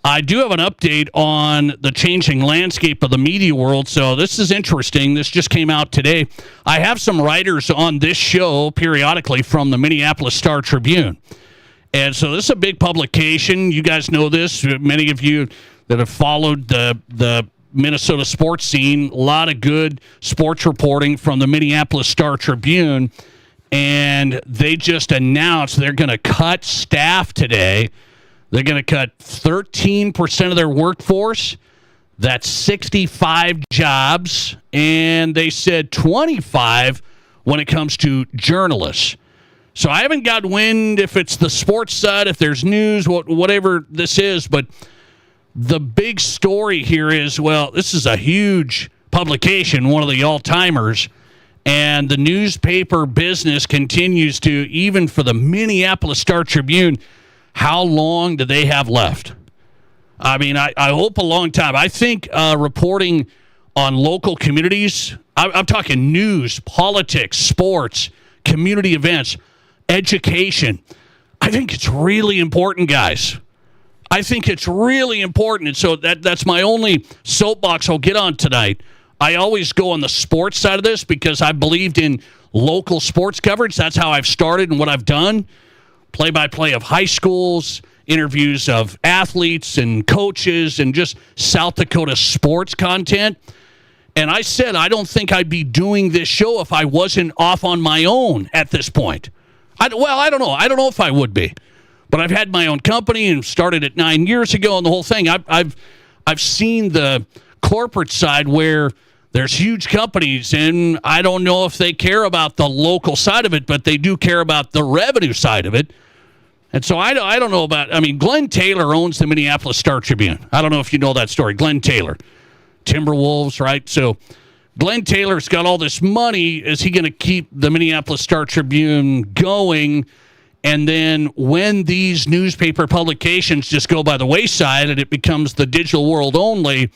I do have an update on the changing landscape of the media world, so this is interesting. This just came out today. I have some writers on this show periodically from the Minneapolis Star-Tribune. And so this is a big publication. You guys know this. Many of you that have followed the Minnesota sports scene, a lot of good sports reporting from the Minneapolis Star-Tribune. And they just announced they're going to cut staff today. They're going to cut 13% of their workforce. That's 65 jobs. And they said 25 when it comes to journalists. So I haven't got wind if it's the sports side, if there's news, whatever this is. But the big story here is, well, this is a huge publication, one of the all-timers. And the newspaper business continues to, even for the Minneapolis Star-Tribune, how long do they have left? I mean, I hope a long time. I think reporting on local communities, I'm talking news, politics, sports, community events, education. I think it's really important, guys. I think it's really important. And so that's my only soapbox I'll get on tonight. I always go on the sports side of this because I believed in local sports coverage. That's how I've started and what I've done. Play-by-play of high schools, interviews of athletes and coaches, and just South Dakota sports content. And I said I don't think I'd be doing this show if I wasn't off on my own at this point. I don't know. I don't know if I would be. But I've had my own company and started it 9 years ago and the whole thing. I've seen the corporate side where there's huge companies, and I don't know if they care about the local side of it, but they do care about the revenue side of it. And so I don't know about, Glenn Taylor owns the Minneapolis Star-Tribune. I don't know if you know that story. Glenn Taylor. Timberwolves, right? So Glenn Taylor's got all this money. Is he going to keep the Minneapolis Star-Tribune going? And then when these newspaper publications just go by the wayside and it becomes the digital world only,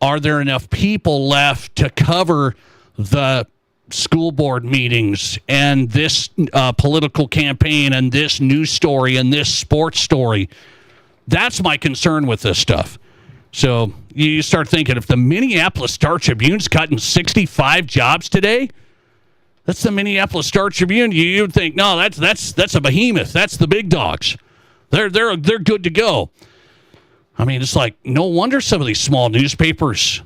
are there enough people left to cover the school board meetings and this political campaign and this news story and this sports story? That's my concern with this stuff. So you start thinking, if the Minneapolis Star-Tribune's cutting 65 jobs today, that's the Minneapolis Star-Tribune. You'd think, no, that's a behemoth. That's the big dogs. They're good to go. I mean, it's like, no wonder some of these small newspapers,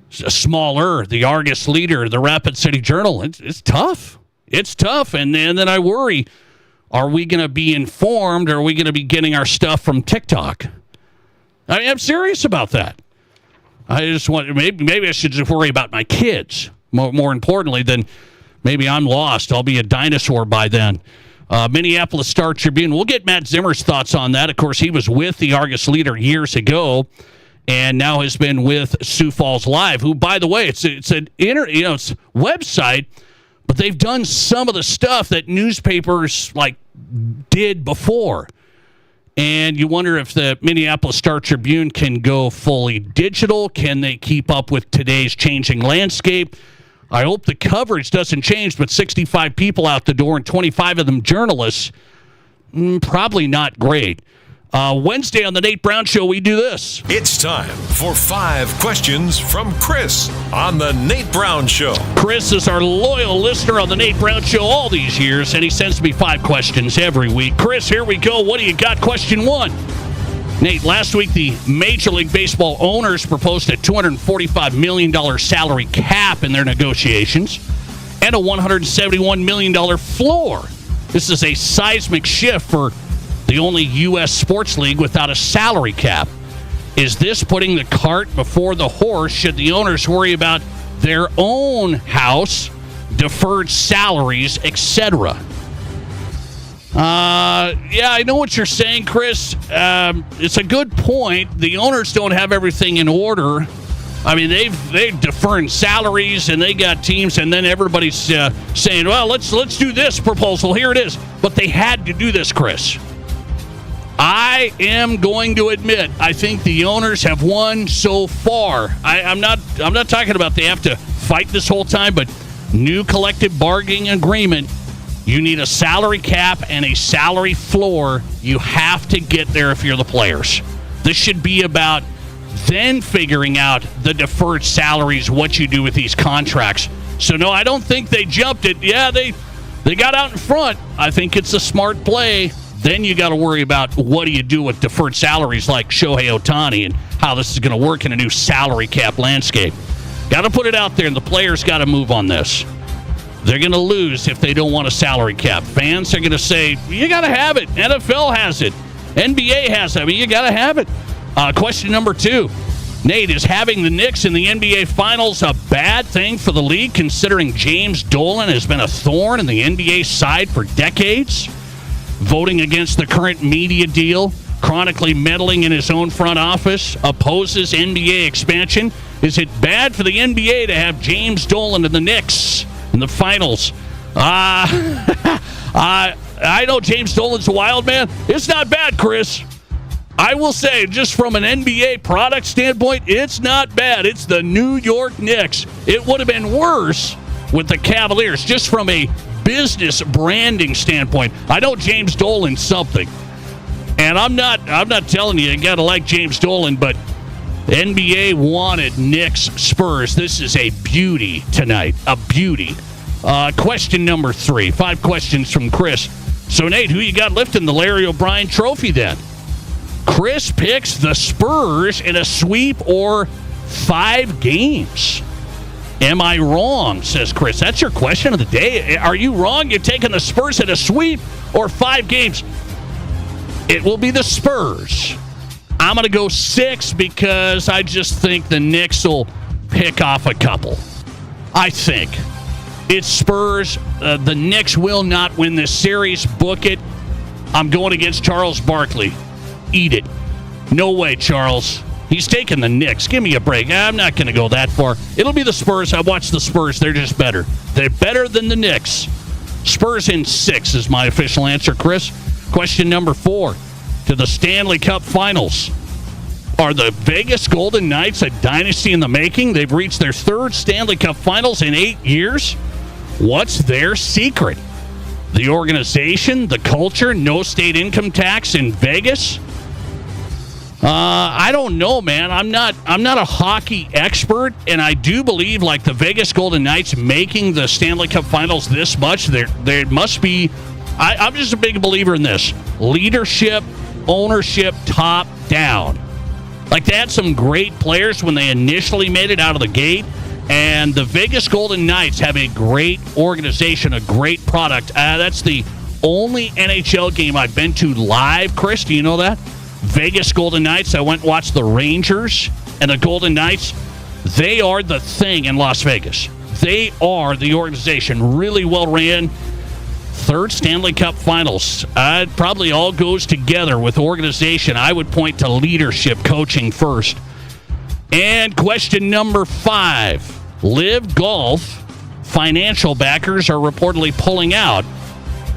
smaller, the Argus Leader, the Rapid City Journal, it's tough. It's tough. And then I worry, are we going to be informed, or are we going to be getting our stuff from TikTok? I mean, I'm serious about that. I just want, maybe I should just worry about my kids more importantly than maybe I'm lost. I'll be a dinosaur by then. Minneapolis Star-Tribune. We'll get Matt Zimmer's thoughts on that. Of course, he was with the Argus Leader years ago, and now has been with Sioux Falls Live. Who, by the way, it's an it's website, but they've done some of the stuff that newspapers did before. And you wonder if the Minneapolis Star-Tribune can go fully digital. Can they keep up with today's changing landscape? I hope the coverage doesn't change, but 65 people out the door and 25 of them journalists, probably not great. Wednesday on the Nate Brown Show, we do this. It's time for 5 questions from Chris on the Nate Brown Show. Chris is our loyal listener on the Nate Brown Show all these years, and he sends me 5 questions every week. Chris, here we go. What do you got? Question 1. Nate, last week the Major League Baseball owners proposed a $245 million salary cap in their negotiations and a $171 million floor. This is a seismic shift for the only U.S. sports league without a salary cap. Is this putting the cart before the horse? Should the owners worry about their own house, deferred salaries, etc.? Yeah, I know what you're saying, Chris. It's a good point. The owners don't have everything in order. I mean, they've deferred salaries, and they got teams, and then everybody's saying, well, let's do this proposal. Here it is. But they had to do this, Chris. I am going to admit, I think the owners have won so far. I'm not talking about they have to fight this whole time, but new collective bargaining agreement. You need a salary cap and a salary floor. You have to get there if you're the players. This should be about then figuring out the deferred salaries, what you do with these contracts. So, no, I don't think they jumped it. Yeah, they got out in front. I think it's a smart play. Then you got to worry about what do you do with deferred salaries like Shohei Ohtani and how this is going to work in a new salary cap landscape. Got to put it out there, and the players got to move on this. They're going to lose if they don't want a salary cap. Fans are going to say, you got to have it. NFL has it. NBA has it. I mean, you got to have it. Question number 2. Nate, is having the Knicks in the NBA Finals a bad thing for the league, considering James Dolan has been a thorn in the NBA side for decades? Voting against the current media deal, chronically meddling in his own front office, opposes NBA expansion. Is it bad for the NBA to have James Dolan and the Knicks in the finals? I know James Dolan's a wild man. It's not bad, Chris. I will say, just from an NBA product standpoint, it's not bad. It's the New York Knicks. It would have been worse with the Cavaliers, just from a business branding standpoint. I know James Dolan's something. And I'm not telling you got to like James Dolan, but the NBA wanted Knicks Spurs. This is a beauty tonight. A beauty. Question number 3. 5 questions from Chris. So, Nate, who you got lifting the Larry O'Brien trophy then? Chris picks the Spurs in a sweep or 5 games. Am I wrong, says Chris. That's your question of the day. Are you wrong? You're taking the Spurs in a sweep or 5 games? It will be the Spurs. I'm going to go 6 because I just think the Knicks will pick off a couple. I think. It's Spurs. The Knicks will not win this series. Book it. I'm going against Charles Barkley. Eat it. No way, Charles. He's taking the Knicks. Give me a break. I'm not going to go that far. It'll be the Spurs. I watch the Spurs. They're just better. They're better than the Knicks. Spurs in 6 is my official answer, Chris. Question number 4. To the Stanley Cup Finals. Are the Vegas Golden Knights a dynasty in the making? They've reached their 3rd Stanley Cup Finals in 8 years. What's their secret? The organization, the culture, no state income tax in Vegas? I don't know, man. I'm not a hockey expert, and I do believe like the Vegas Golden Knights making the Stanley Cup Finals this much, there must be. I'm just a big believer in this leadership, ownership, top down. Like they had some great players when they initially made it out of the gate, and the Vegas Golden Knights have a great organization, a great product. That's the only NHL game I've been to live. Chris, do you know that? Vegas Golden Knights. I went and watched the Rangers and the Golden Knights. They are the thing in Las Vegas. They are the organization. Really well ran. 3rd Stanley Cup Finals. It probably all goes together with organization. I would point to leadership, coaching first. And question number 5. Live Golf financial backers are reportedly pulling out.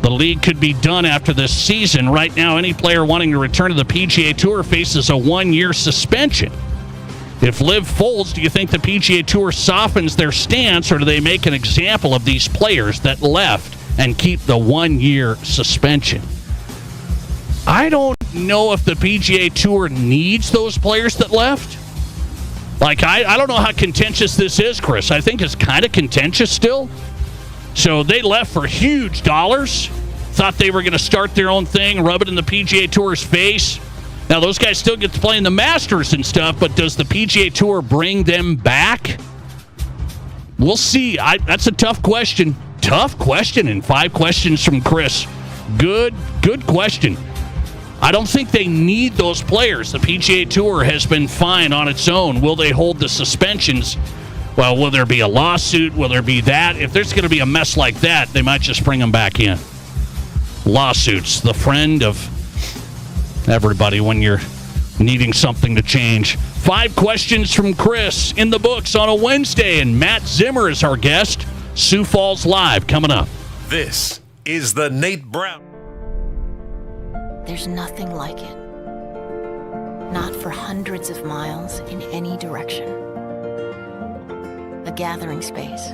The league could be done after this season. Right now, any player wanting to return to the PGA Tour faces a 1-year suspension. If Liv folds, do you think the PGA Tour softens their stance, or do they make an example of these players that left and keep the 1-year suspension? I don't know if the PGA Tour needs those players that left. Like, I don't know how contentious this is, Chris. I think it's kind of contentious still. So they left for huge dollars. Thought they were going to start their own thing, rub it in the PGA Tour's face. Now, those guys still get to play in the Masters and stuff, but does the PGA Tour bring them back? We'll see. That's a tough question. Tough question, and 5 questions from Chris. Good question. I don't think they need those players. The PGA Tour has been fine on its own. Will they hold the suspensions? Well, will there be a lawsuit? Will there be that? If there's going to be a mess like that, they might just bring them back in. Lawsuits, the friend of everybody when you're needing something to change. 5 questions from Chris in the books on a Wednesday, and Matt Zimmer is our guest. Sioux Falls Live coming up. This is the Nate Brown. There's nothing like it. Not for hundreds of miles in any direction. A gathering space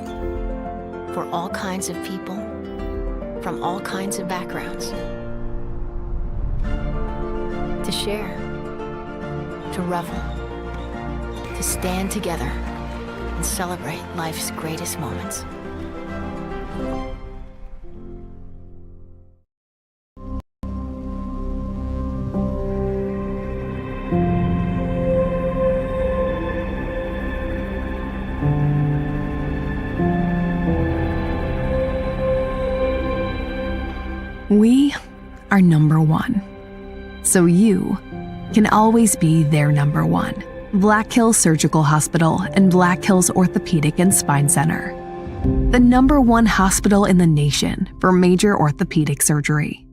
for all kinds of people from all kinds of backgrounds. To share, to revel, to stand together and celebrate life's greatest moments. We are number 1. So you can always be their number 1. Black Hills Surgical Hospital and Black Hills Orthopedic and Spine Center. The number 1 hospital in the nation for major orthopedic surgery.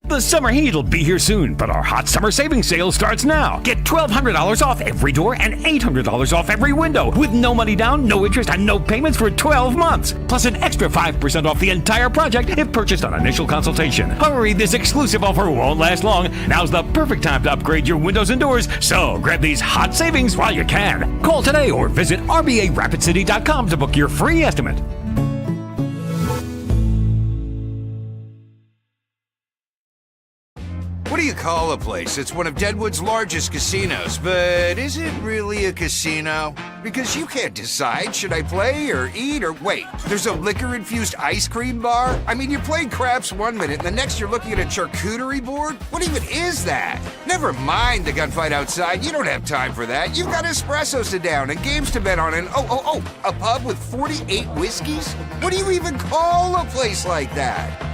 The summer heat will be here soon, but our hot summer savings sale starts now. Get $1,200 off every door and $800 off every window with no money down, no interest, and no payments for 12 months. Plus an extra 5% off the entire project if purchased on initial consultation. Hurry, this exclusive offer won't last long. Now's the perfect time to upgrade your windows and doors, so grab these hot savings while you can. Call today or visit RBARapidCity.com to book your free estimate. What do you call a place that's one of Deadwood's largest casinos, but is it really a casino? Because you can't decide, should I play or eat or wait, there's a liquor-infused ice cream bar? I mean, you're playing craps one minute and the next you're looking at a charcuterie board? What even is that? Never mind the gunfight outside, you don't have time for that. You've got espressos to down and games to bet on and a pub with 48 whiskeys? What do you even call a place like that?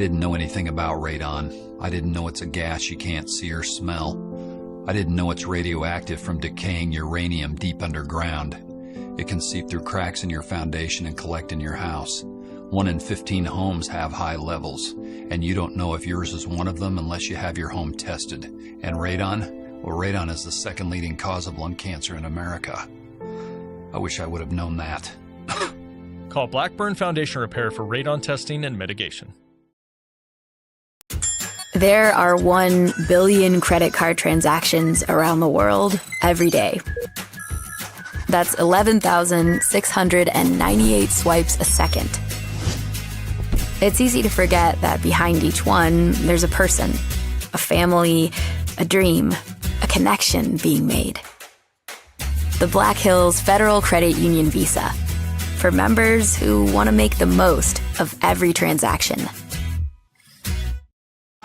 didn't know anything about radon. I didn't know it's a gas you can't see or smell. I didn't know it's radioactive from decaying uranium deep underground. It can seep through cracks in your foundation and collect in your house. 1 in 15 homes have high levels, and you don't know if yours is one of them unless you have your home tested. And radon? Well, radon is the second leading cause of lung cancer in America. I wish I would have known that. Call Blackburn Foundation Repair for radon testing and mitigation. There are 1 billion credit card transactions around the world every day. That's 11,698 swipes a second. It's easy to forget that behind each one, there's a person, a family, a dream, a connection being made. The Black Hills Federal Credit Union Visa, for members who want to make the most of every transaction.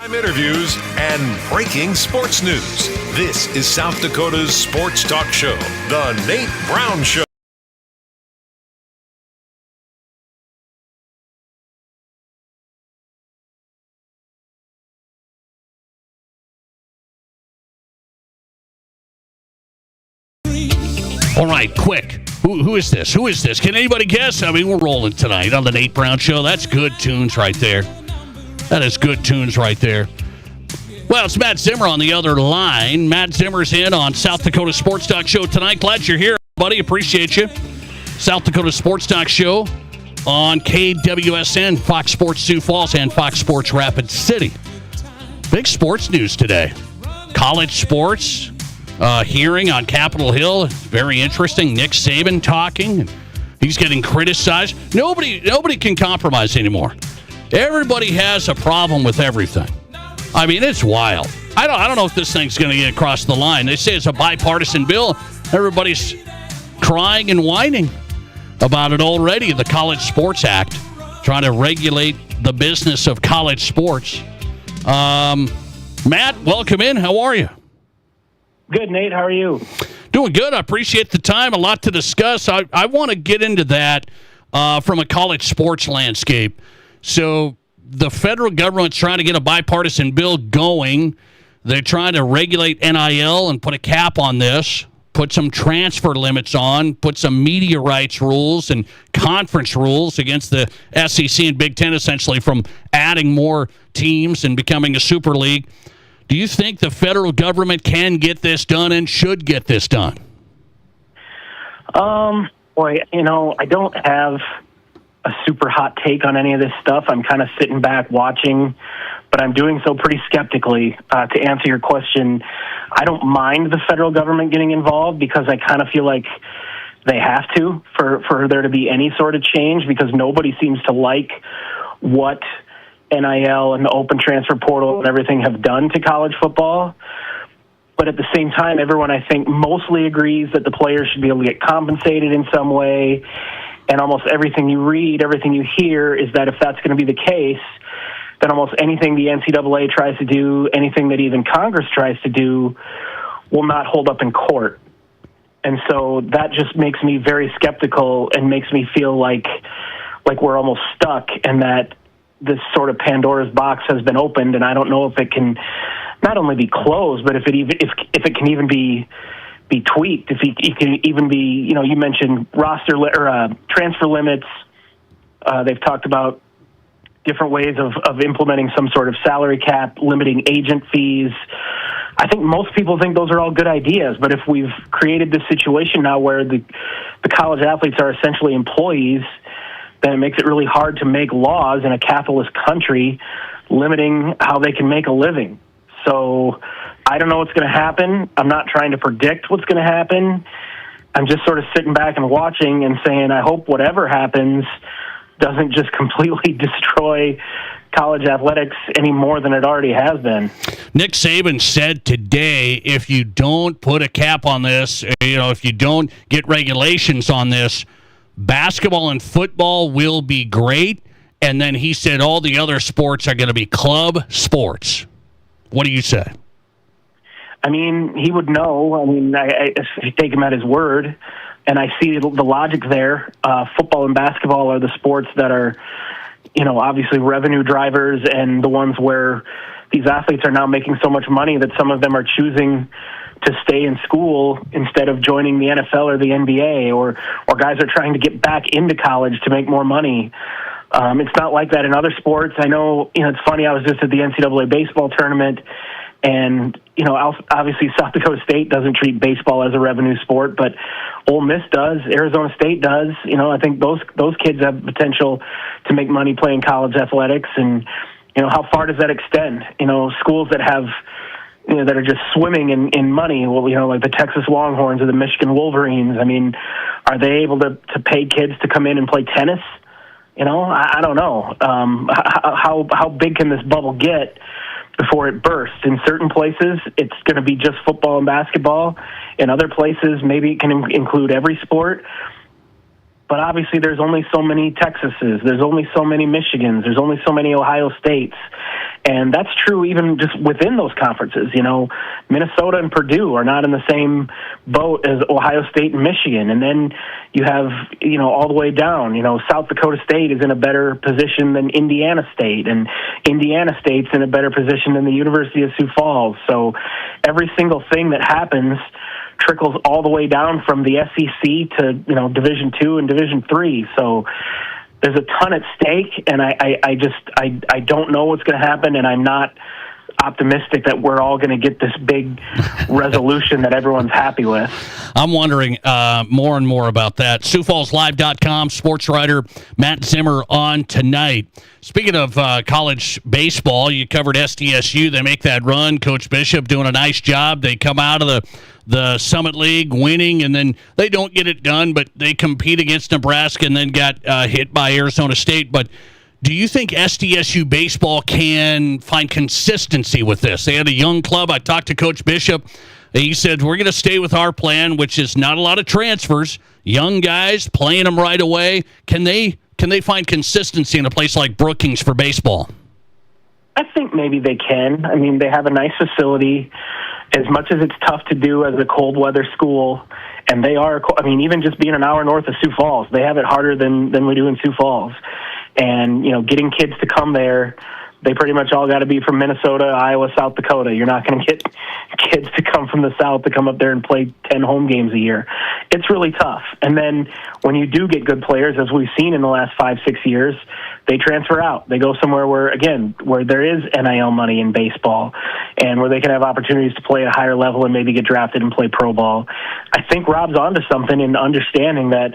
Interviews and breaking sports news. This is South Dakota's sports talk show, The Nate Brown Show. All right, quick. Who is this? Who is this? Can anybody guess? I mean, we're rolling tonight on The Nate Brown Show. That's good tunes right there. That is good tunes right there. Well, it's Matt Zimmer on the other line. Matt Zimmer's in on South Dakota Sports Talk Show tonight. Glad you're here, buddy. Appreciate you. South Dakota Sports Talk Show on KWSN, Fox Sports Sioux Falls, and Fox Sports Rapid City. Big sports news today. College sports hearing on Capitol Hill. Very interesting. Nick Saban talking. He's getting criticized. Nobody can compromise anymore. Everybody has a problem with everything. I mean, it's wild. I don't know if this thing's going to get across the line. They say it's a bipartisan bill. Everybody's crying and whining about it already. The College Sports Act, trying to regulate the business of college sports. Matt, welcome in. How are you? Good, Nate. How are you? Doing good. I appreciate the time. A lot to discuss. I want to get into that from a college sports landscape. So the federal government's trying to get a bipartisan bill going. They're trying to regulate NIL and put a cap on this, put some transfer limits on, put some media rights rules and conference rules against the SEC and Big Ten, essentially, from adding more teams and becoming a super league. Do you think the federal government can get this done and should get this done? Boy, I don't have a super hot take on any of this stuff. I'm kind of sitting back watching, but I'm doing so pretty skeptically. To answer your question, I don't mind the federal government getting involved because I kind of feel like they have to for there to be any sort of change, because nobody seems to like what NIL and the open transfer portal and everything have done to college football. But at the same time, everyone, I think, mostly agrees that the players should be able to get compensated in some way. And almost everything you read, everything you hear is that if that's going to be the case, then almost anything the NCAA tries to do, anything that even Congress tries to do, will not hold up in court. And so that just makes me very skeptical and makes me feel like we're almost stuck, and that this sort of Pandora's box has been opened, and I don't know if it can not only be closed, but if it can even be tweaked, if it can even be, you mentioned transfer limits. They've talked about different ways of implementing some sort of salary cap, limiting agent fees. I think most people think those are all good ideas, but if we've created this situation now where the college athletes are essentially employees, then it makes it really hard to make laws in a capitalist country limiting how they can make a living. So I don't know what's going to happen. I'm not trying to predict what's going to happen. I'm just sort of sitting back and watching and saying, I hope whatever happens doesn't just completely destroy college athletics any more than it already has been. Nick Saban said today, if you don't put a cap on this, if you don't get regulations on this, basketball and football will be great. And then he said all the other sports are going to be club sports. What do you say? I mean, he would know. I mean, I take him at his word, and I see the logic there. Football and basketball are the sports that are obviously revenue drivers and the ones where these athletes are now making so much money that some of them are choosing to stay in school instead of joining the NFL or the NBA, or guys are trying to get back into college to make more money. It's not like that in other sports. I know, it's funny, I was just at the NCAA baseball tournament, and, obviously South Dakota State doesn't treat baseball as a revenue sport, but Ole Miss does, Arizona State does. I think those kids have potential to make money playing college athletics, and, how far does that extend? Schools that have, that are just swimming in money, like the Texas Longhorns or the Michigan Wolverines. I mean, are they able to pay kids to come in and play tennis? I don't know. How big can this bubble get before it bursts? In certain places, it's going to be just football and basketball. In other places, maybe it can include every sport. But obviously, there's only so many Texases. There's only so many Michigans. There's only so many Ohio States. And that's true even just within those conferences. Minnesota and Purdue are not in the same boat as Ohio State and Michigan. And then you have, all the way down, South Dakota State is in a better position than Indiana State. And Indiana State's in a better position than the University of Sioux Falls. So every single thing that happens trickles all the way down from the SEC to, Division II and Division III. So there's a ton at stake, and I don't know what's going to happen, and I'm not optimistic that we're all going to get this big resolution that everyone's happy with. I'm wondering more and more about that. SiouxFallsLive.com, Sportswriter Matt Zimmer on tonight. Speaking of college baseball, you covered SDSU. They make that run. Coach Bishop doing a nice job. They come out of the Summit League winning, and then they don't get it done, but they compete against Nebraska and then got hit by Arizona State. But do you think SDSU baseball can find consistency with this? They had a young club. I talked to Coach Bishop. He said, we're going to stay with our plan, which is not a lot of transfers, young guys, playing them right away. Can they find consistency in a place like Brookings for baseball? I think maybe they can. I mean, they have a nice facility. As much as it's tough to do as a cold weather school, and they are, even just being an hour north of Sioux Falls, they have it harder than we do in Sioux Falls. And, getting kids to come there, they pretty much all got to be from Minnesota, Iowa, South Dakota. You're not going to get kids to come from the South to come up there and play 10 home games a year. It's really tough. And then when you do get good players, as we've seen in the last 5-6 years, they transfer out. They go somewhere where there is NIL money in baseball and where they can have opportunities to play at a higher level and maybe get drafted and play pro ball. I think Rob's onto something in understanding that,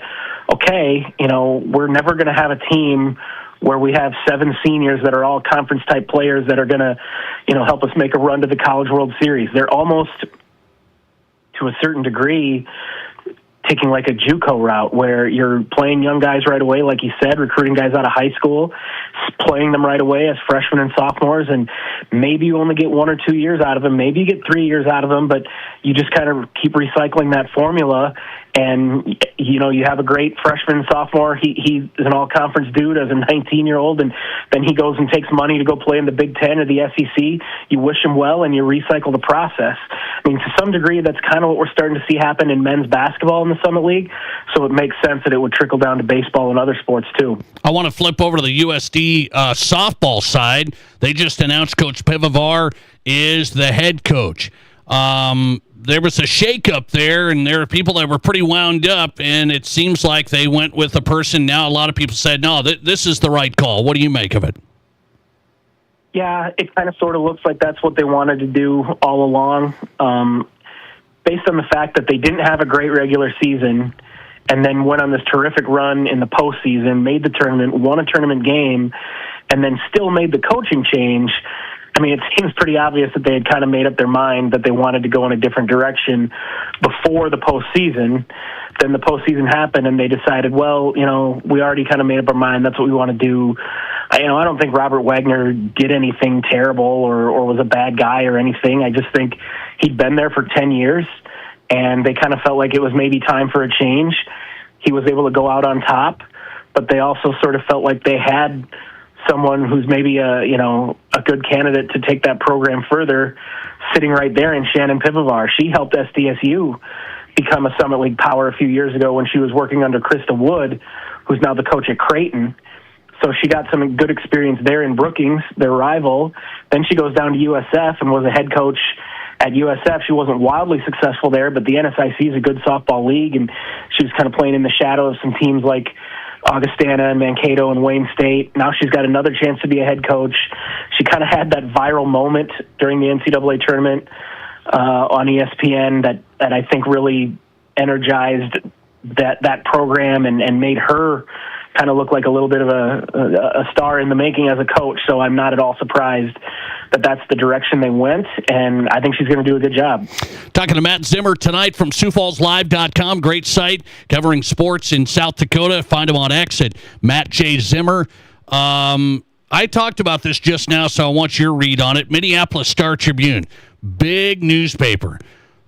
okay, we're never going to have a team where we have 7 seniors that are all conference-type players that are going to, help us make a run to the College World Series. They're almost, to a certain degree, taking like a JUCO route where you're playing young guys right away, like you said, recruiting guys out of high school, playing them right away as freshmen and sophomores, and maybe you only get 1 or 2 years out of them, maybe you get 3 years out of them, but you just kind of keep recycling that formula, and you have a great freshman, sophomore. He's an all-conference dude as a 19-year-old, and then he goes and takes money to go play in the Big Ten or the SEC. You wish him well, and you recycle the process. I mean, to some degree, that's kind of what we're starting to see happen in men's basketball in the Summit League, so it makes sense that it would trickle down to baseball and other sports, too. I want to flip over to the USD softball side. They just announced Coach Pivovar is the head coach. There was a shakeup there, and there are people that were pretty wound up, and it seems like they went with a person. Now a lot of people said, no, this is the right call. What do you make of it? Yeah, it kind of sort of looks like that's what they wanted to do all along, based on the fact that they didn't have a great regular season and then went on this terrific run in the postseason, made the tournament, won a tournament game, and then still made the coaching change. I mean, it seems pretty obvious that they had kind of made up their mind that they wanted to go in a different direction before the postseason. Then the postseason happened, and they decided, well, we already kind of made up our mind. That's what we want to do. I don't think Robert Wagner did anything terrible or was a bad guy or anything. I just think he'd been there for 10 years, and they kind of felt like it was maybe time for a change. He was able to go out on top, but they also sort of felt like they had someone who's maybe a good candidate to take that program further, sitting right there in Shannon Pivovar. She helped SDSU become a Summit League power a few years ago when she was working under Krista Wood, who's now the coach at Creighton. So she got some good experience there in Brookings, their rival. Then she goes down to USF and was a head coach at USF. She wasn't wildly successful there, but the NSIC is a good softball league, and she was kind of playing in the shadow of some teams like Augustana and Mankato and Wayne State. Now she's got another chance to be a head coach. She kind of had that viral moment during the NCAA tournament on ESPN that I think really energized that program and made her kind of look like a little bit of a star in the making as a coach. So I'm not at all surprised that that's the direction they went, and I think she's going to do a good job. Talking to Matt Zimmer tonight from SiouxFallsLive.com. Great site covering sports in South Dakota. Find him on X at Matt J. Zimmer. I talked about this just now, so I want your read on it. Minneapolis Star-Tribune, big newspaper.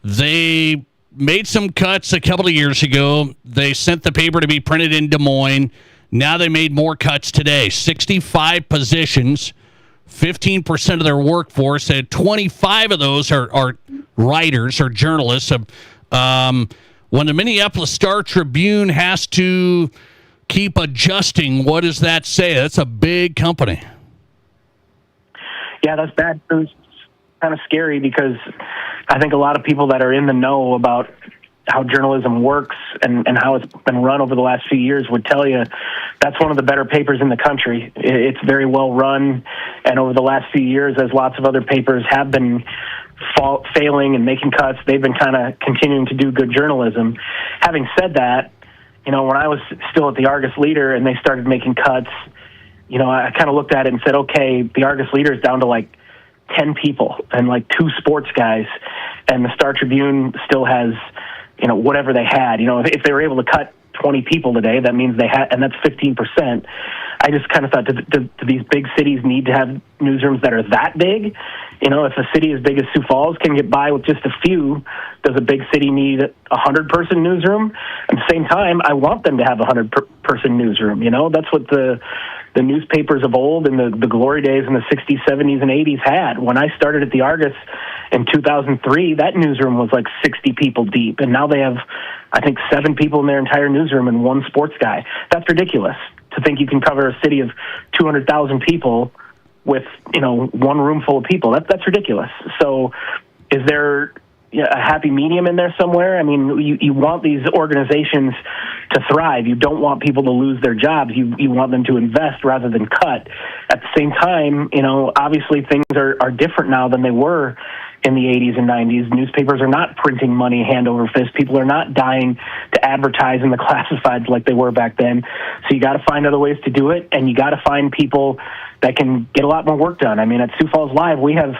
They made some cuts a couple of years ago. They sent the paper to be printed in Des Moines. Now they made more cuts today. 65 positions, 15% of their workforce, and 25 of those are writers or journalists. When the Minneapolis Star-Tribune has to keep adjusting, what does that say? That's a big company. Yeah, that's bad news. Kind of scary because I think a lot of people that are in the know about how journalism works and how it's been run over the last few years would tell you that's one of the better papers in the country. It's very well run, and over the last few years, as lots of other papers have been failing and making cuts, they've been kind of continuing to do good journalism. Having said that, when I was still at the Argus Leader and they started making cuts, I kind of looked at it and said, okay, the Argus Leader is down to like 10 people and like 2 sports guys, and the Star-Tribune still has whatever they had. If they were able to cut 20 people today, that means they had, and that's 15%. I just kind of thought, do these big cities need to have newsrooms that are that big? If a city as big as Sioux Falls can get by with just a few, does a big city need a 100-person newsroom? At the same time, I want them to have a 100-person newsroom. That's what the newspapers of old and the glory days in the 60s, 70s, and 80s had. When I started at the Argus in 2003, that newsroom was like 60 people deep, and now they have, I think, 7 people in their entire newsroom and 1 sports guy. That's ridiculous to think you can cover a city of 200,000 people with 1 room full of people. That's ridiculous. So is there a happy medium in there somewhere? I mean, you want these organizations to thrive. You don't want people to lose their jobs. You want them to invest rather than cut. At the same time, obviously things are different now than they were in the 80s and 90s. Newspapers are not printing money hand over fist. People are not dying to advertise in the classifieds like they were back then. So you got to find other ways to do it, and you got to find people that can get a lot more work done. I mean, at Sioux Falls Live, we have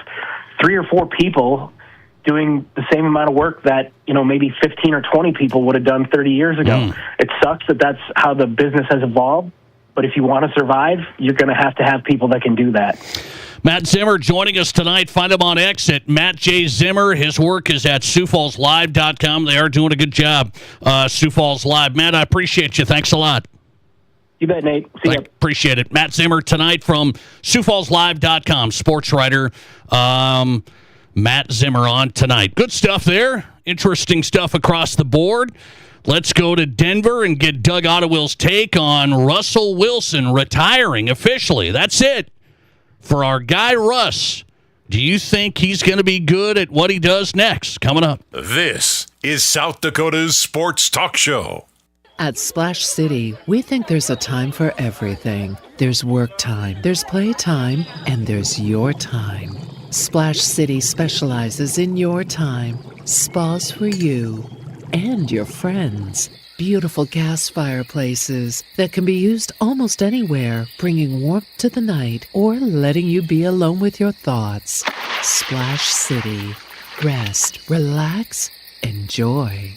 3 or 4 people doing the same amount of work that, maybe 15 or 20 people would have done 30 years ago. It sucks that that's how the business has evolved, but if you want to survive, you're going to have people that can do that. Matt Zimmer joining us tonight. Find him on X at Matt J. Zimmer. His work is at SiouxFallsLive.com. They are doing a good job, Sioux Falls Live. Matt, I appreciate you. Thanks a lot. You bet, Nate. See ya. Appreciate it. Matt Zimmer tonight from SiouxFallsLive.com. Sportswriter. Matt Zimmer on tonight. Good stuff there. Interesting stuff across the board. Let's go to Denver and get Doug Ottewill's take on Russell Wilson retiring officially. That's it for our guy Russ. Do you think he's going to be good at what he does next? Coming up. This is South Dakota's Sports Talk Show. At Splash City, we think there's a time for everything. There's work time, there's play time, and there's your time. Splash City specializes in your time. Spas for you and your friends. Beautiful gas fireplaces that can be used almost anywhere, bringing warmth to the night or letting you be alone with your thoughts. Splash City. Rest, relax, enjoy.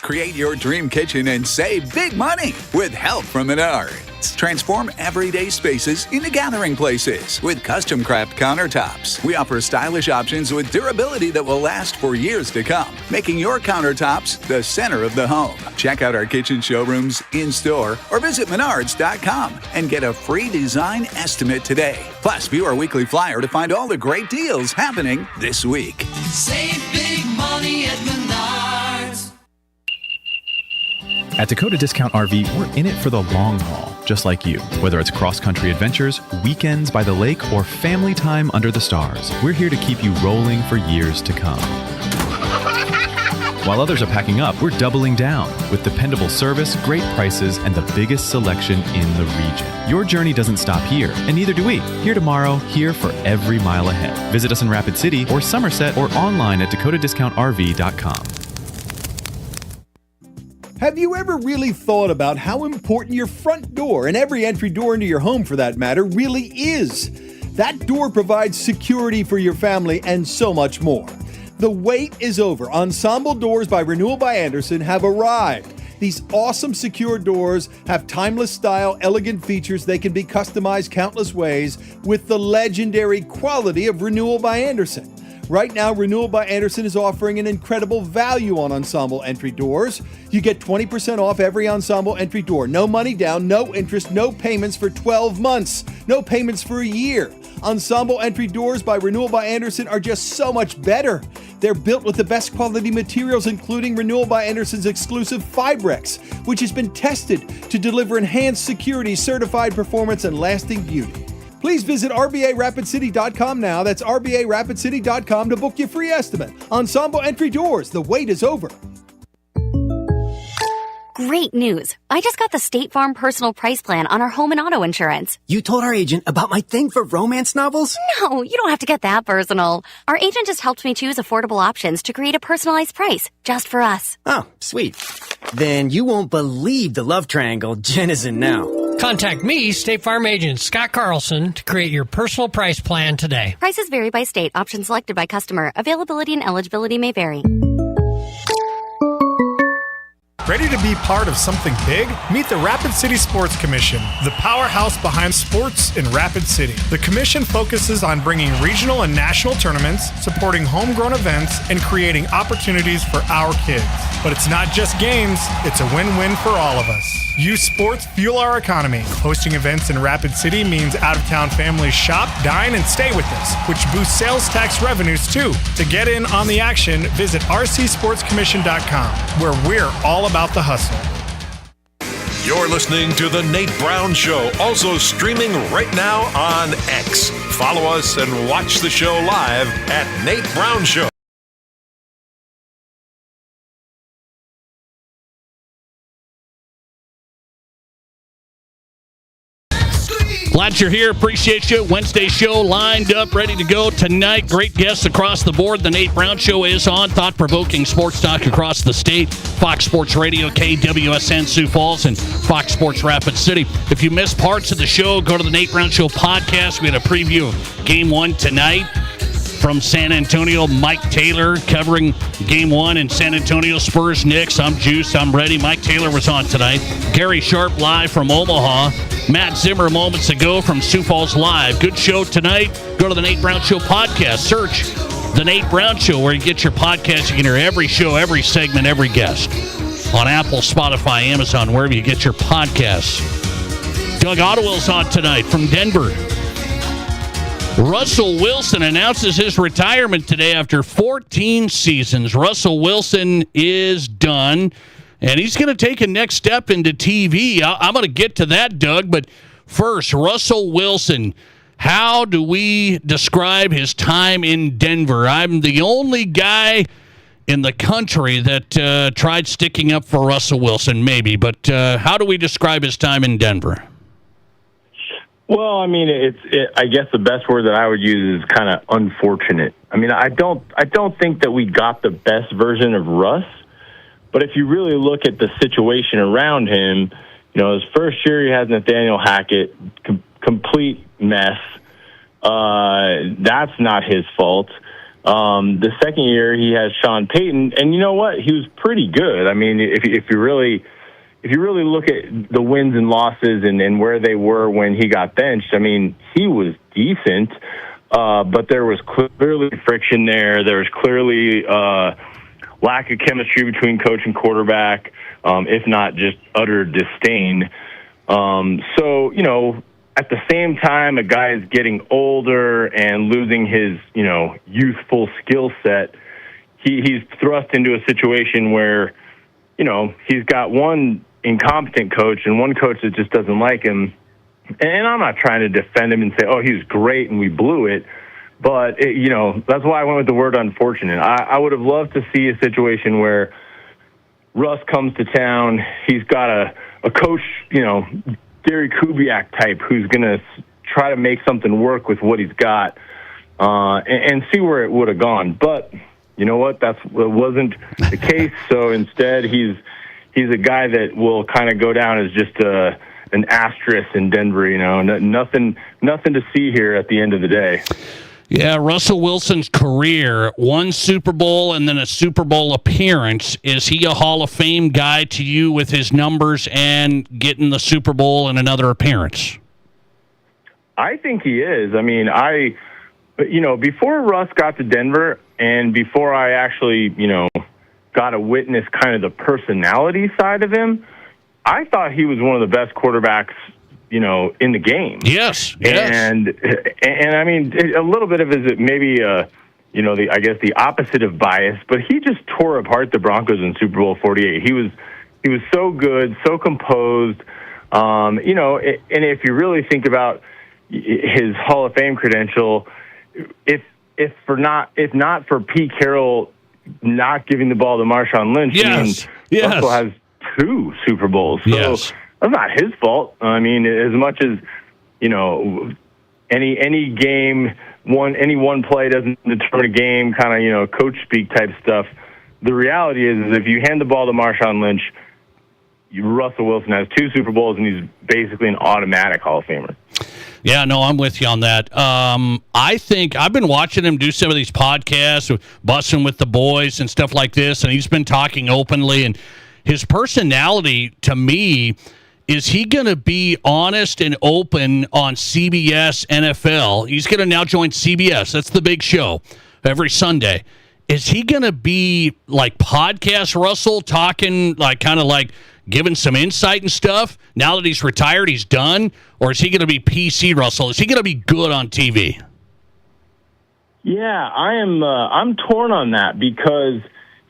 Create your dream kitchen and save big money with help from Menards. Transform everyday spaces into gathering places with custom craft countertops. We offer stylish options with durability that will last for years to come, making your countertops the center of the home. Check out our kitchen showrooms in-store or visit Menards.com and get a free design estimate today. Plus, view our weekly flyer to find all the great deals happening this week. Save big money at Menards. At Dakota Discount RV, we're in it for the long haul, just like you. Whether it's cross-country adventures, weekends by the lake, or family time under the stars, we're here to keep you rolling for years to come. While others are packing up, we're doubling down with dependable service, great prices, and the biggest selection in the region. Your journey doesn't stop here, and neither do we. Here tomorrow, here for every mile ahead. Visit us in Rapid City or Somerset or online at dakotadiscountrv.com. Have you ever really thought about how important your front door, and every entry door into your home for that matter, really is? That door provides security for your family and so much more. The wait is over. Ensemble Doors by Renewal by Andersen have arrived. These awesome secure doors have timeless style, elegant features. They can be customized countless ways with the legendary quality of Renewal by Andersen. Right now, Renewal by Andersen is offering an incredible value on Ensemble entry doors. You get 20% off every Ensemble entry door. No money down, no interest, no payments for 12 months. No payments for a year. Ensemble entry doors by Renewal by Andersen are just so much better. They're built with the best quality materials, including Renewal by Andersen's exclusive Fibrex, which has been tested to deliver enhanced security, certified performance, and lasting beauty. Please visit RBARapidCity.com now. That's RBARapidCity.com to book your free estimate. Ensemble entry doors, the wait is over. Great news. I just got the State Farm Personal Price Plan on our home and auto insurance. You told our agent about my thing for romance novels? No, you don't have to get that personal. Our agent just helped me choose affordable options to create a personalized price just for us. Oh, sweet. Then you won't believe the love triangle Jen is in now. Contact me, State Farm agent Scott Carlson, to create your personal price plan today. Prices vary by state. Options selected by customer. Availability and eligibility may vary. Ready to be part of something big? Meet the Rapid City Sports Commission, the powerhouse behind sports in Rapid City. The commission focuses on bringing regional and national tournaments, supporting homegrown events, and creating opportunities for our kids. But it's not just games, it's a win-win for all of us. Youth sports fuel our economy. Hosting events in Rapid City means out-of-town families shop, dine, and stay with us, which boosts sales tax revenues too. To get in on the action, visit rcsportscommission.com, where we're all about the hustle. You're listening to The Nate Brown Show, also streaming right now on X. Follow us and watch the show live at Nate Brown Show. Glad you're here. Appreciate you. Wednesday show lined up, ready to go tonight. Great guests across the board. The Nate Brown Show is on. Thought-provoking sports talk across the state. Fox Sports Radio, KWSN Sioux Falls, and Fox Sports Rapid City. If you missed parts of the show, go to the Nate Brown Show podcast. We had a preview of Game 1 tonight from San Antonio. Mike Taylor covering Game 1 in San Antonio. Spurs, Knicks. I'm juiced. I'm ready. Mike Taylor was on tonight. Gary Sharp live from Omaha. Matt Zimmer moments ago from Sioux Falls Live. Good show tonight. Go to the Nate Brown Show podcast. Search the Nate Brown Show where you get your podcast. You can hear every show, every segment, every guest on Apple, Spotify, Amazon, wherever you get your podcasts. Doug Ottewill's on tonight from Denver. Russell Wilson announces his retirement today after 14 seasons. Russell Wilson is done. And he's going to take a next step into TV. I'm going to get to that, Doug. But first, Russell Wilson. How do we describe his time in Denver? I'm the only guy in the country that tried sticking up for Russell Wilson, maybe. But how do we describe his time in Denver? Well, I mean, I guess the best word that I would use is kind of unfortunate. I mean, I don't think that we got the best version of Russ. But if you really look at the situation around him, you know, his first year he has Nathaniel Hackett, complete mess. That's not his fault. The second year he has Sean Payton, and you know what? He was pretty good. I mean, if you really look at the wins and losses and where they were when he got benched, I mean, he was decent, but there was clearly friction there. There was clearly lack of chemistry between coach and quarterback, if not just utter disdain. So, you know, at the same time, a guy is getting older and losing his, you know, youthful skill set. He's thrust into a situation where, you know, he's got one incompetent coach and one coach that just doesn't like him. And I'm not trying to defend him and say, oh, he was great and we blew it. But, that's why I went with the word unfortunate. I would have loved to see a situation where Russ comes to town. He's got a coach, Gary Kubiak type who's going to try to make something work with what he's got and see where it would have gone. But you know what? That wasn't the case. So instead, he's a guy that will kind of go down as just an asterisk in Denver. Nothing to see here at the end of the day. Yeah, Russell Wilson's career, one Super Bowl and then a Super Bowl appearance. Is he a Hall of Fame guy to you with his numbers and getting the Super Bowl and another appearance? I think he is. I mean, before Russ got to Denver and before I actually, got to witness kind of the personality side of him, I thought he was one of the best quarterbacks in the game. Yes. And I mean, a little bit of it maybe, the opposite of bias, but he just tore apart the Broncos in Super Bowl 48. He was so good, so composed. And if you really think about his Hall of Fame credential, if not for Pete Carroll not giving the ball to Marshawn Lynch, Russell has 2 Super Bowls. So that's not his fault. I mean, as much as, any game, any one play doesn't determine a game, kind of, coach speak type stuff. The reality is if you hand the ball to Marshawn Lynch, Russell Wilson has 2 Super Bowls, and he's basically an automatic Hall of Famer. Yeah, no, I'm with you on that. I think I've been watching him do some of these podcasts, Bussin' with the Boys and stuff like this, and he's been talking openly, and his personality, to me, is he going to be honest and open on CBS NFL? He's going to now join CBS. That's the big show every Sunday. Is he going to be like podcast Russell, talking kind of giving some insight and stuff? Now that he's retired, he's done? Or is he going to be PC Russell? Is he going to be good on TV? Yeah, I'm torn on that because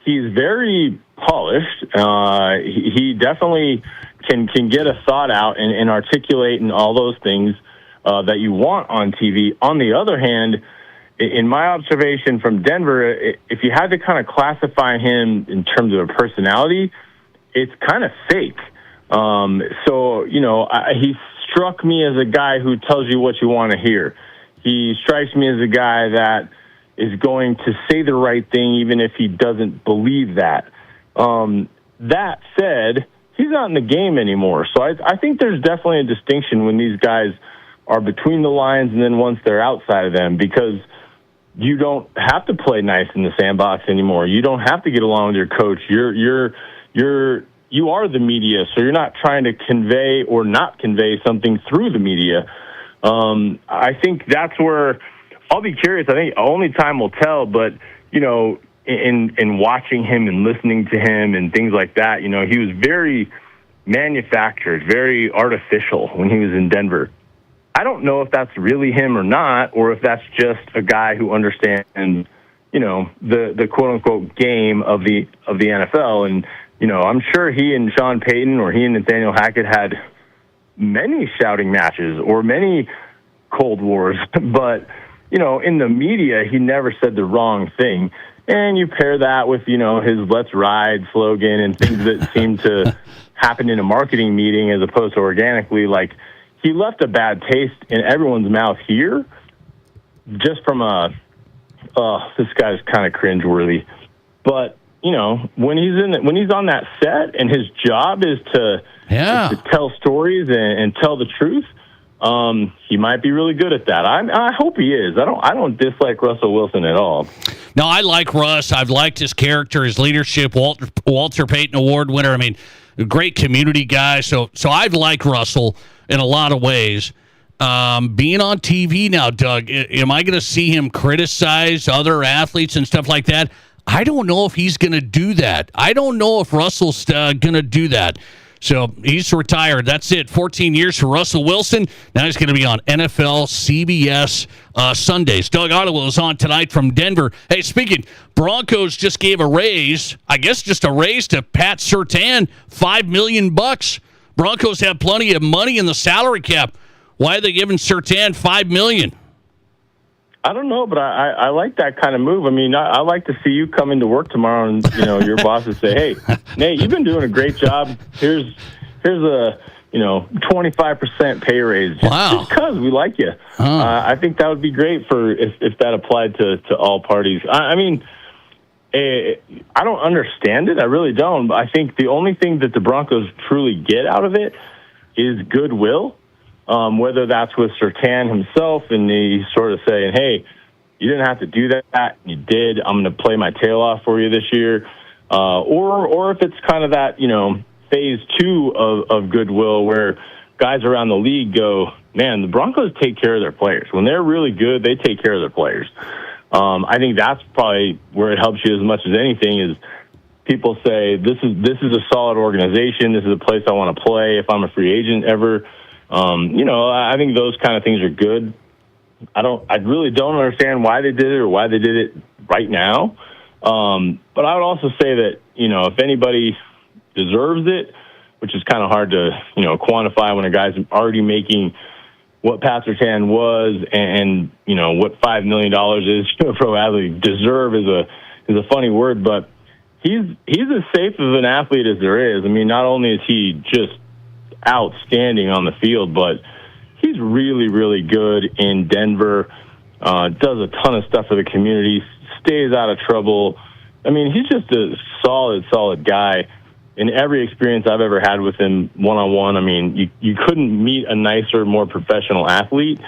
he's very polished. He definitely can get a thought out and articulate and all those things that you want on TV. On the other hand, in my observation from Denver, if you had to kind of classify him in terms of a personality, it's kind of fake. He struck me as a guy who tells you what you want to hear. He strikes me as a guy that is going to say the right thing even if he doesn't believe that. That said, he's not in the game anymore. So I think there's definitely a distinction when these guys are between the lines and then once they're outside of them, because you don't have to play nice in the sandbox anymore. You don't have to get along with your coach. You are the media, so you're not trying to convey or not convey something through the media. I think that's where I'll be curious. I think only time will tell, but, in watching him and listening to him and things like that, he was very manufactured, very artificial when he was in Denver. I don't know if that's really him or not, or if that's just a guy who understands, the quote-unquote game of the NFL. And, I'm sure he and Sean Payton or he and Nathaniel Hackett had many shouting matches or many Cold Wars. But, in the media, he never said the wrong thing. And you pair that with, his Let's Ride slogan and things that seem to happen in a marketing meeting as opposed to organically. Like, he left a bad taste in everyone's mouth here just from this guy's kind of cringeworthy. But, when he's on that set and his job is to tell stories and tell the truth, he might be really good at that. I hope he is. I don't dislike Russell Wilson at all. No, I like Russ. I've liked his character, his leadership. Walter Payton Award winner. I mean, a great community guy. So I've liked Russell in a lot of ways. Being on TV now, Doug, am I going to see him criticize other athletes and stuff like that? I don't know if he's going to do that. I don't know if Russell's going to do that. So he's retired. That's it. 14 years for Russell Wilson. Now he's going to be on NFL CBS Sundays. Doug Ottewill is on tonight from Denver. Hey, speaking, Broncos just gave a raise, I guess just a raise to Pat Surtain, $5 million. Broncos have plenty of money in the salary cap. Why are they giving Surtain $5 million? I don't know, but I like that kind of move. I mean, I like to see you come into work tomorrow and, your bosses say, hey, Nate, you've been doing a great job. Here's a, 25% pay raise. Wow. Just because we like you. I think that would be great for if that applied to all parties. I mean, I don't understand it. I really don't. But I think the only thing that the Broncos truly get out of it is goodwill. Whether that's with Surtain himself and he's sort of saying, hey, you didn't have to do that. You did. I'm going to play my tail off for you this year. Or if it's kind of that, phase 2 of goodwill where guys around the league go, man, the Broncos take care of their players. When they're really good, they take care of their players. I think that's probably where it helps you as much as anything is people say, this is a solid organization. This is a place I want to play if I'm a free agent ever. I think those kind of things are good. I really don't understand why they did it or why they did it right now. But I would also say that, if anybody deserves it, which is kind of hard to, quantify when a guy's already making what Pat Surtain was and what $5 million is to a pro athlete. Deserve is a funny word, but he's as safe of an athlete as there is. I mean, not only is he just outstanding on the field, but he's really, really good in Denver, does a ton of stuff for the community, stays out of trouble. I mean, he's just a solid guy. In every experience I've ever had with him one-on-one, I mean, you couldn't meet a nicer, more professional athlete,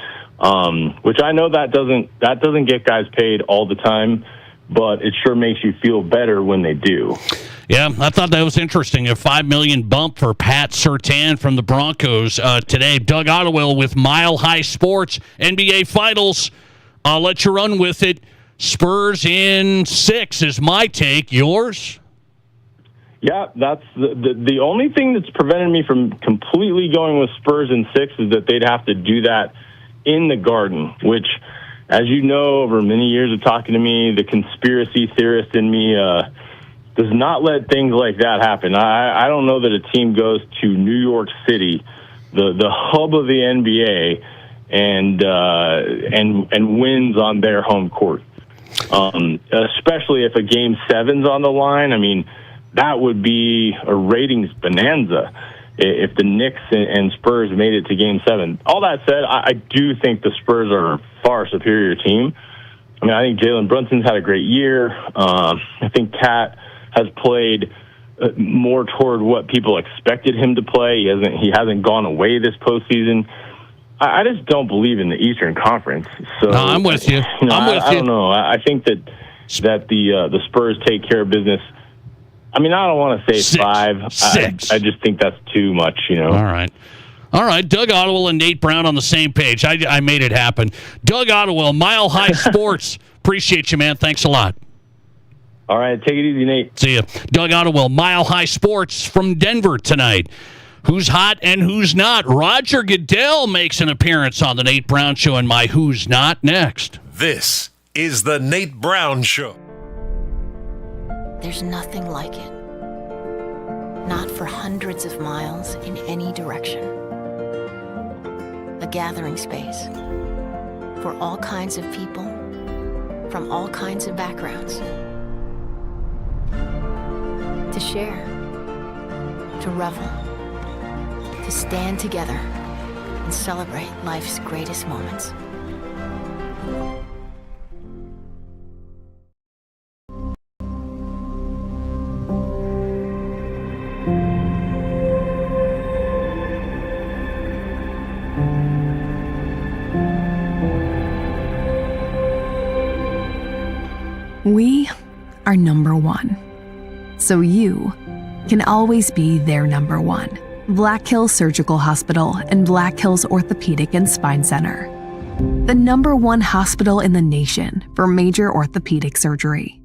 which I know that doesn't get guys paid all the time, but it sure makes you feel better when they do. Yeah, I thought that was interesting. A $5 million bump for Pat Surtain from the Broncos today. Doug Ottewill with Mile High Sports, NBA Finals. I'll let you run with it. Spurs in 6 is my take. Yours? Yeah, that's the only thing that's prevented me from completely going with Spurs in 6 is that they'd have to do that in the Garden, which, as you know, over many years of talking to me, the conspiracy theorist in me does not let things like that happen. I don't know that a team goes to New York City, the hub of the NBA, and wins on their home court. Especially if a Game 7's on the line. I mean, that would be a ratings bonanza if the Knicks and Spurs made it to Game 7. All that said, I do think the Spurs are a far superior team. I mean, I think Jalen Brunson's had a great year. I think Cat has played more toward what people expected him to play. He hasn't gone away this postseason. I just don't believe in the Eastern Conference. So no, I'm with you. I don't know. I think that the Spurs take care of business. I mean, I don't want to say 5. 6. I just think that's too much, All right. Doug Ottewill and Nate Brown on the same page. I made it happen. Doug Ottewill, Mile High Sports. Appreciate you, man. Thanks a lot. All right. Take it easy, Nate. See ya. Doug Ottewill, Mile High Sports from Denver tonight. Who's hot and who's not? Roger Goodell makes an appearance on the Nate Brown Show and my Who's Not next. This is the Nate Brown Show. There's nothing like it. Not for hundreds of miles in any direction. A gathering space for all kinds of people from all kinds of backgrounds. To share, to revel, to stand together and celebrate life's greatest moments. We are number one, so you can always be their number one. Black Hills Surgical Hospital and Black Hills Orthopedic and Spine Center. The number one hospital in the nation for major orthopedic surgery.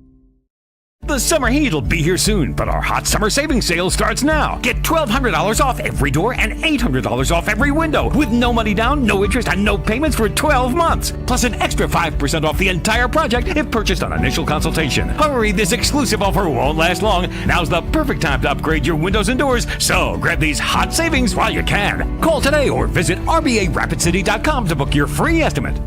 The summer heat will be here soon, but our hot summer savings sale starts now. Get $1,200 off every door and $800 off every window with no money down, no interest, and no payments for 12 months. Plus an extra 5% off the entire project if purchased on initial consultation. Hurry, this exclusive offer won't last long. Now's the perfect time to upgrade your windows and doors, so grab these hot savings while you can. Call today or visit RBARapidCity.com to book your free estimate.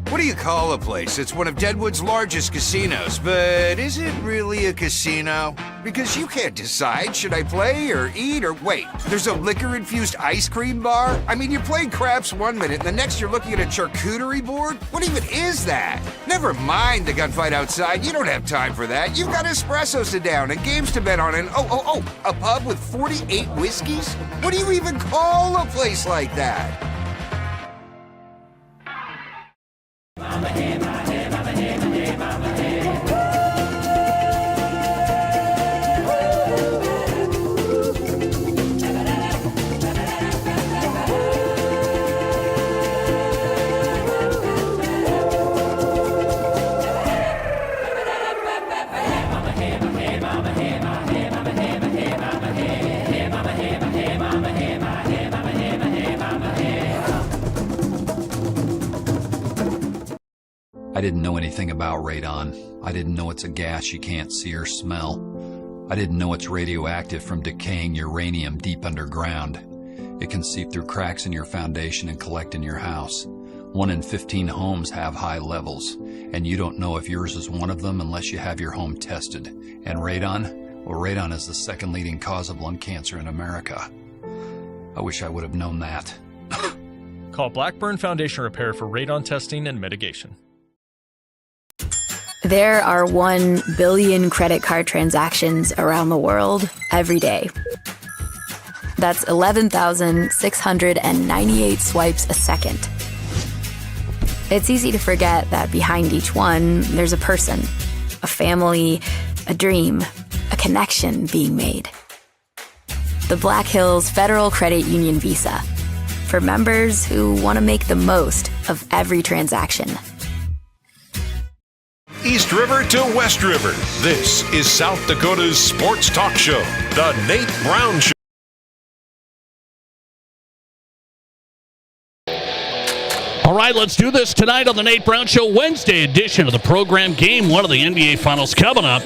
What do you call a place? It's one of Deadwood's largest casinos, but is it really a casino? Because you can't decide, should I play or eat or wait, there's a liquor-infused ice cream bar? I mean, you're playing craps one minute and the next you're looking at a charcuterie board? What even is that? Never mind the gunfight outside, you don't have time for that. You've got espressos to down and games to bet on and a pub with 48 whiskeys? What do you even call a place like that? I didn't know anything about radon. I didn't know it's a gas you can't see or smell. I didn't know it's radioactive from decaying uranium deep underground. It can seep through cracks in your foundation and collect in your house. 1 in 15 homes have high levels, and you don't know if yours is one of them unless you have your home tested. And radon? Well, radon is the second leading cause of lung cancer in America. I wish I would have known that. Call Blackburn Foundation Repair for radon testing and mitigation. There are 1 billion credit card transactions around the world every day. That's 11,698 swipes a second. It's easy to forget that behind each one, there's a person, a family, a dream, a connection being made. The Black Hills Federal Credit Union Visa, for members who want to make the most of every transaction. East River to West River. This is South Dakota's sports talk show, The Nate Brown Show. All right, let's do this tonight on the Nate Brown Show, Wednesday edition of the program. Game 1 of the NBA Finals coming up.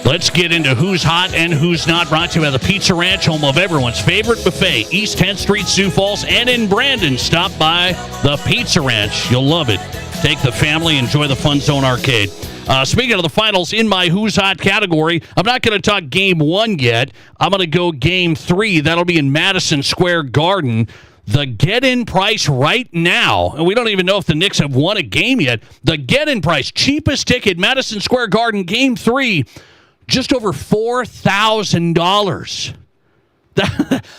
Let's get into who's hot and who's not. Brought to you by the Pizza Ranch, home of everyone's favorite buffet. East 10th Street, Sioux Falls, and in Brandon. Stop by the Pizza Ranch. You'll love it. Take the family, enjoy the Fun Zone Arcade. Speaking of the finals, in my Who's Hot category, I'm not going to talk Game 1 yet. I'm going to go Game 3. That'll be in Madison Square Garden. The get-in price right now, and we don't even know if the Knicks have won a game yet, the get-in price, cheapest ticket, Madison Square Garden, Game 3, just over $4,000.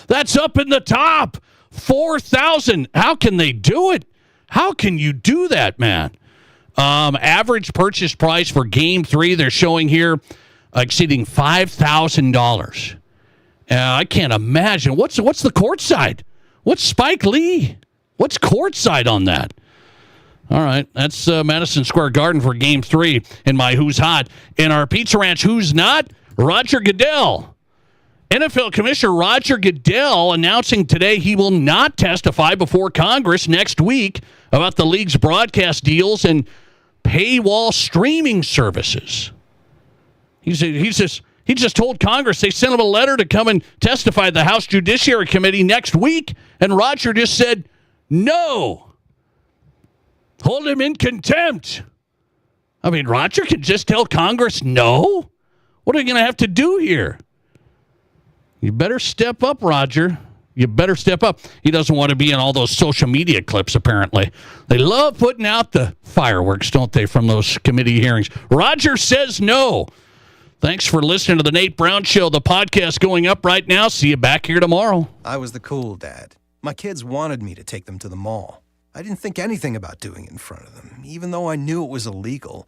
That's up in the top. $4,000. How can they do it? How can you do that, man? Average purchase price for Game 3, they're showing here, exceeding $5,000. I can't imagine. What's the court side? What's Spike Lee? What's courtside on that? All right, that's Madison Square Garden for Game 3 in my Who's Hot. In our Pizza Ranch Who's Not, Roger Goodell. NFL Commissioner Roger Goodell announcing today he will not testify before Congress next week about the league's broadcast deals and paywall streaming services. He just told Congress they sent him a letter to come and testify at the House Judiciary Committee next week, and Roger just said, no. Hold him in contempt. I mean, Roger can just tell Congress no? What are we going to have to do here? You better step up, Roger. You better step up. He doesn't want to be in all those social media clips, apparently. They love putting out the fireworks, don't they, from those committee hearings. Roger says no. Thanks for listening to the Nate Brown Show. The podcast going up right now. See you back here tomorrow. I was the cool dad. My kids wanted me to take them to the mall. I didn't think anything about doing it in front of them, even though I knew it was illegal.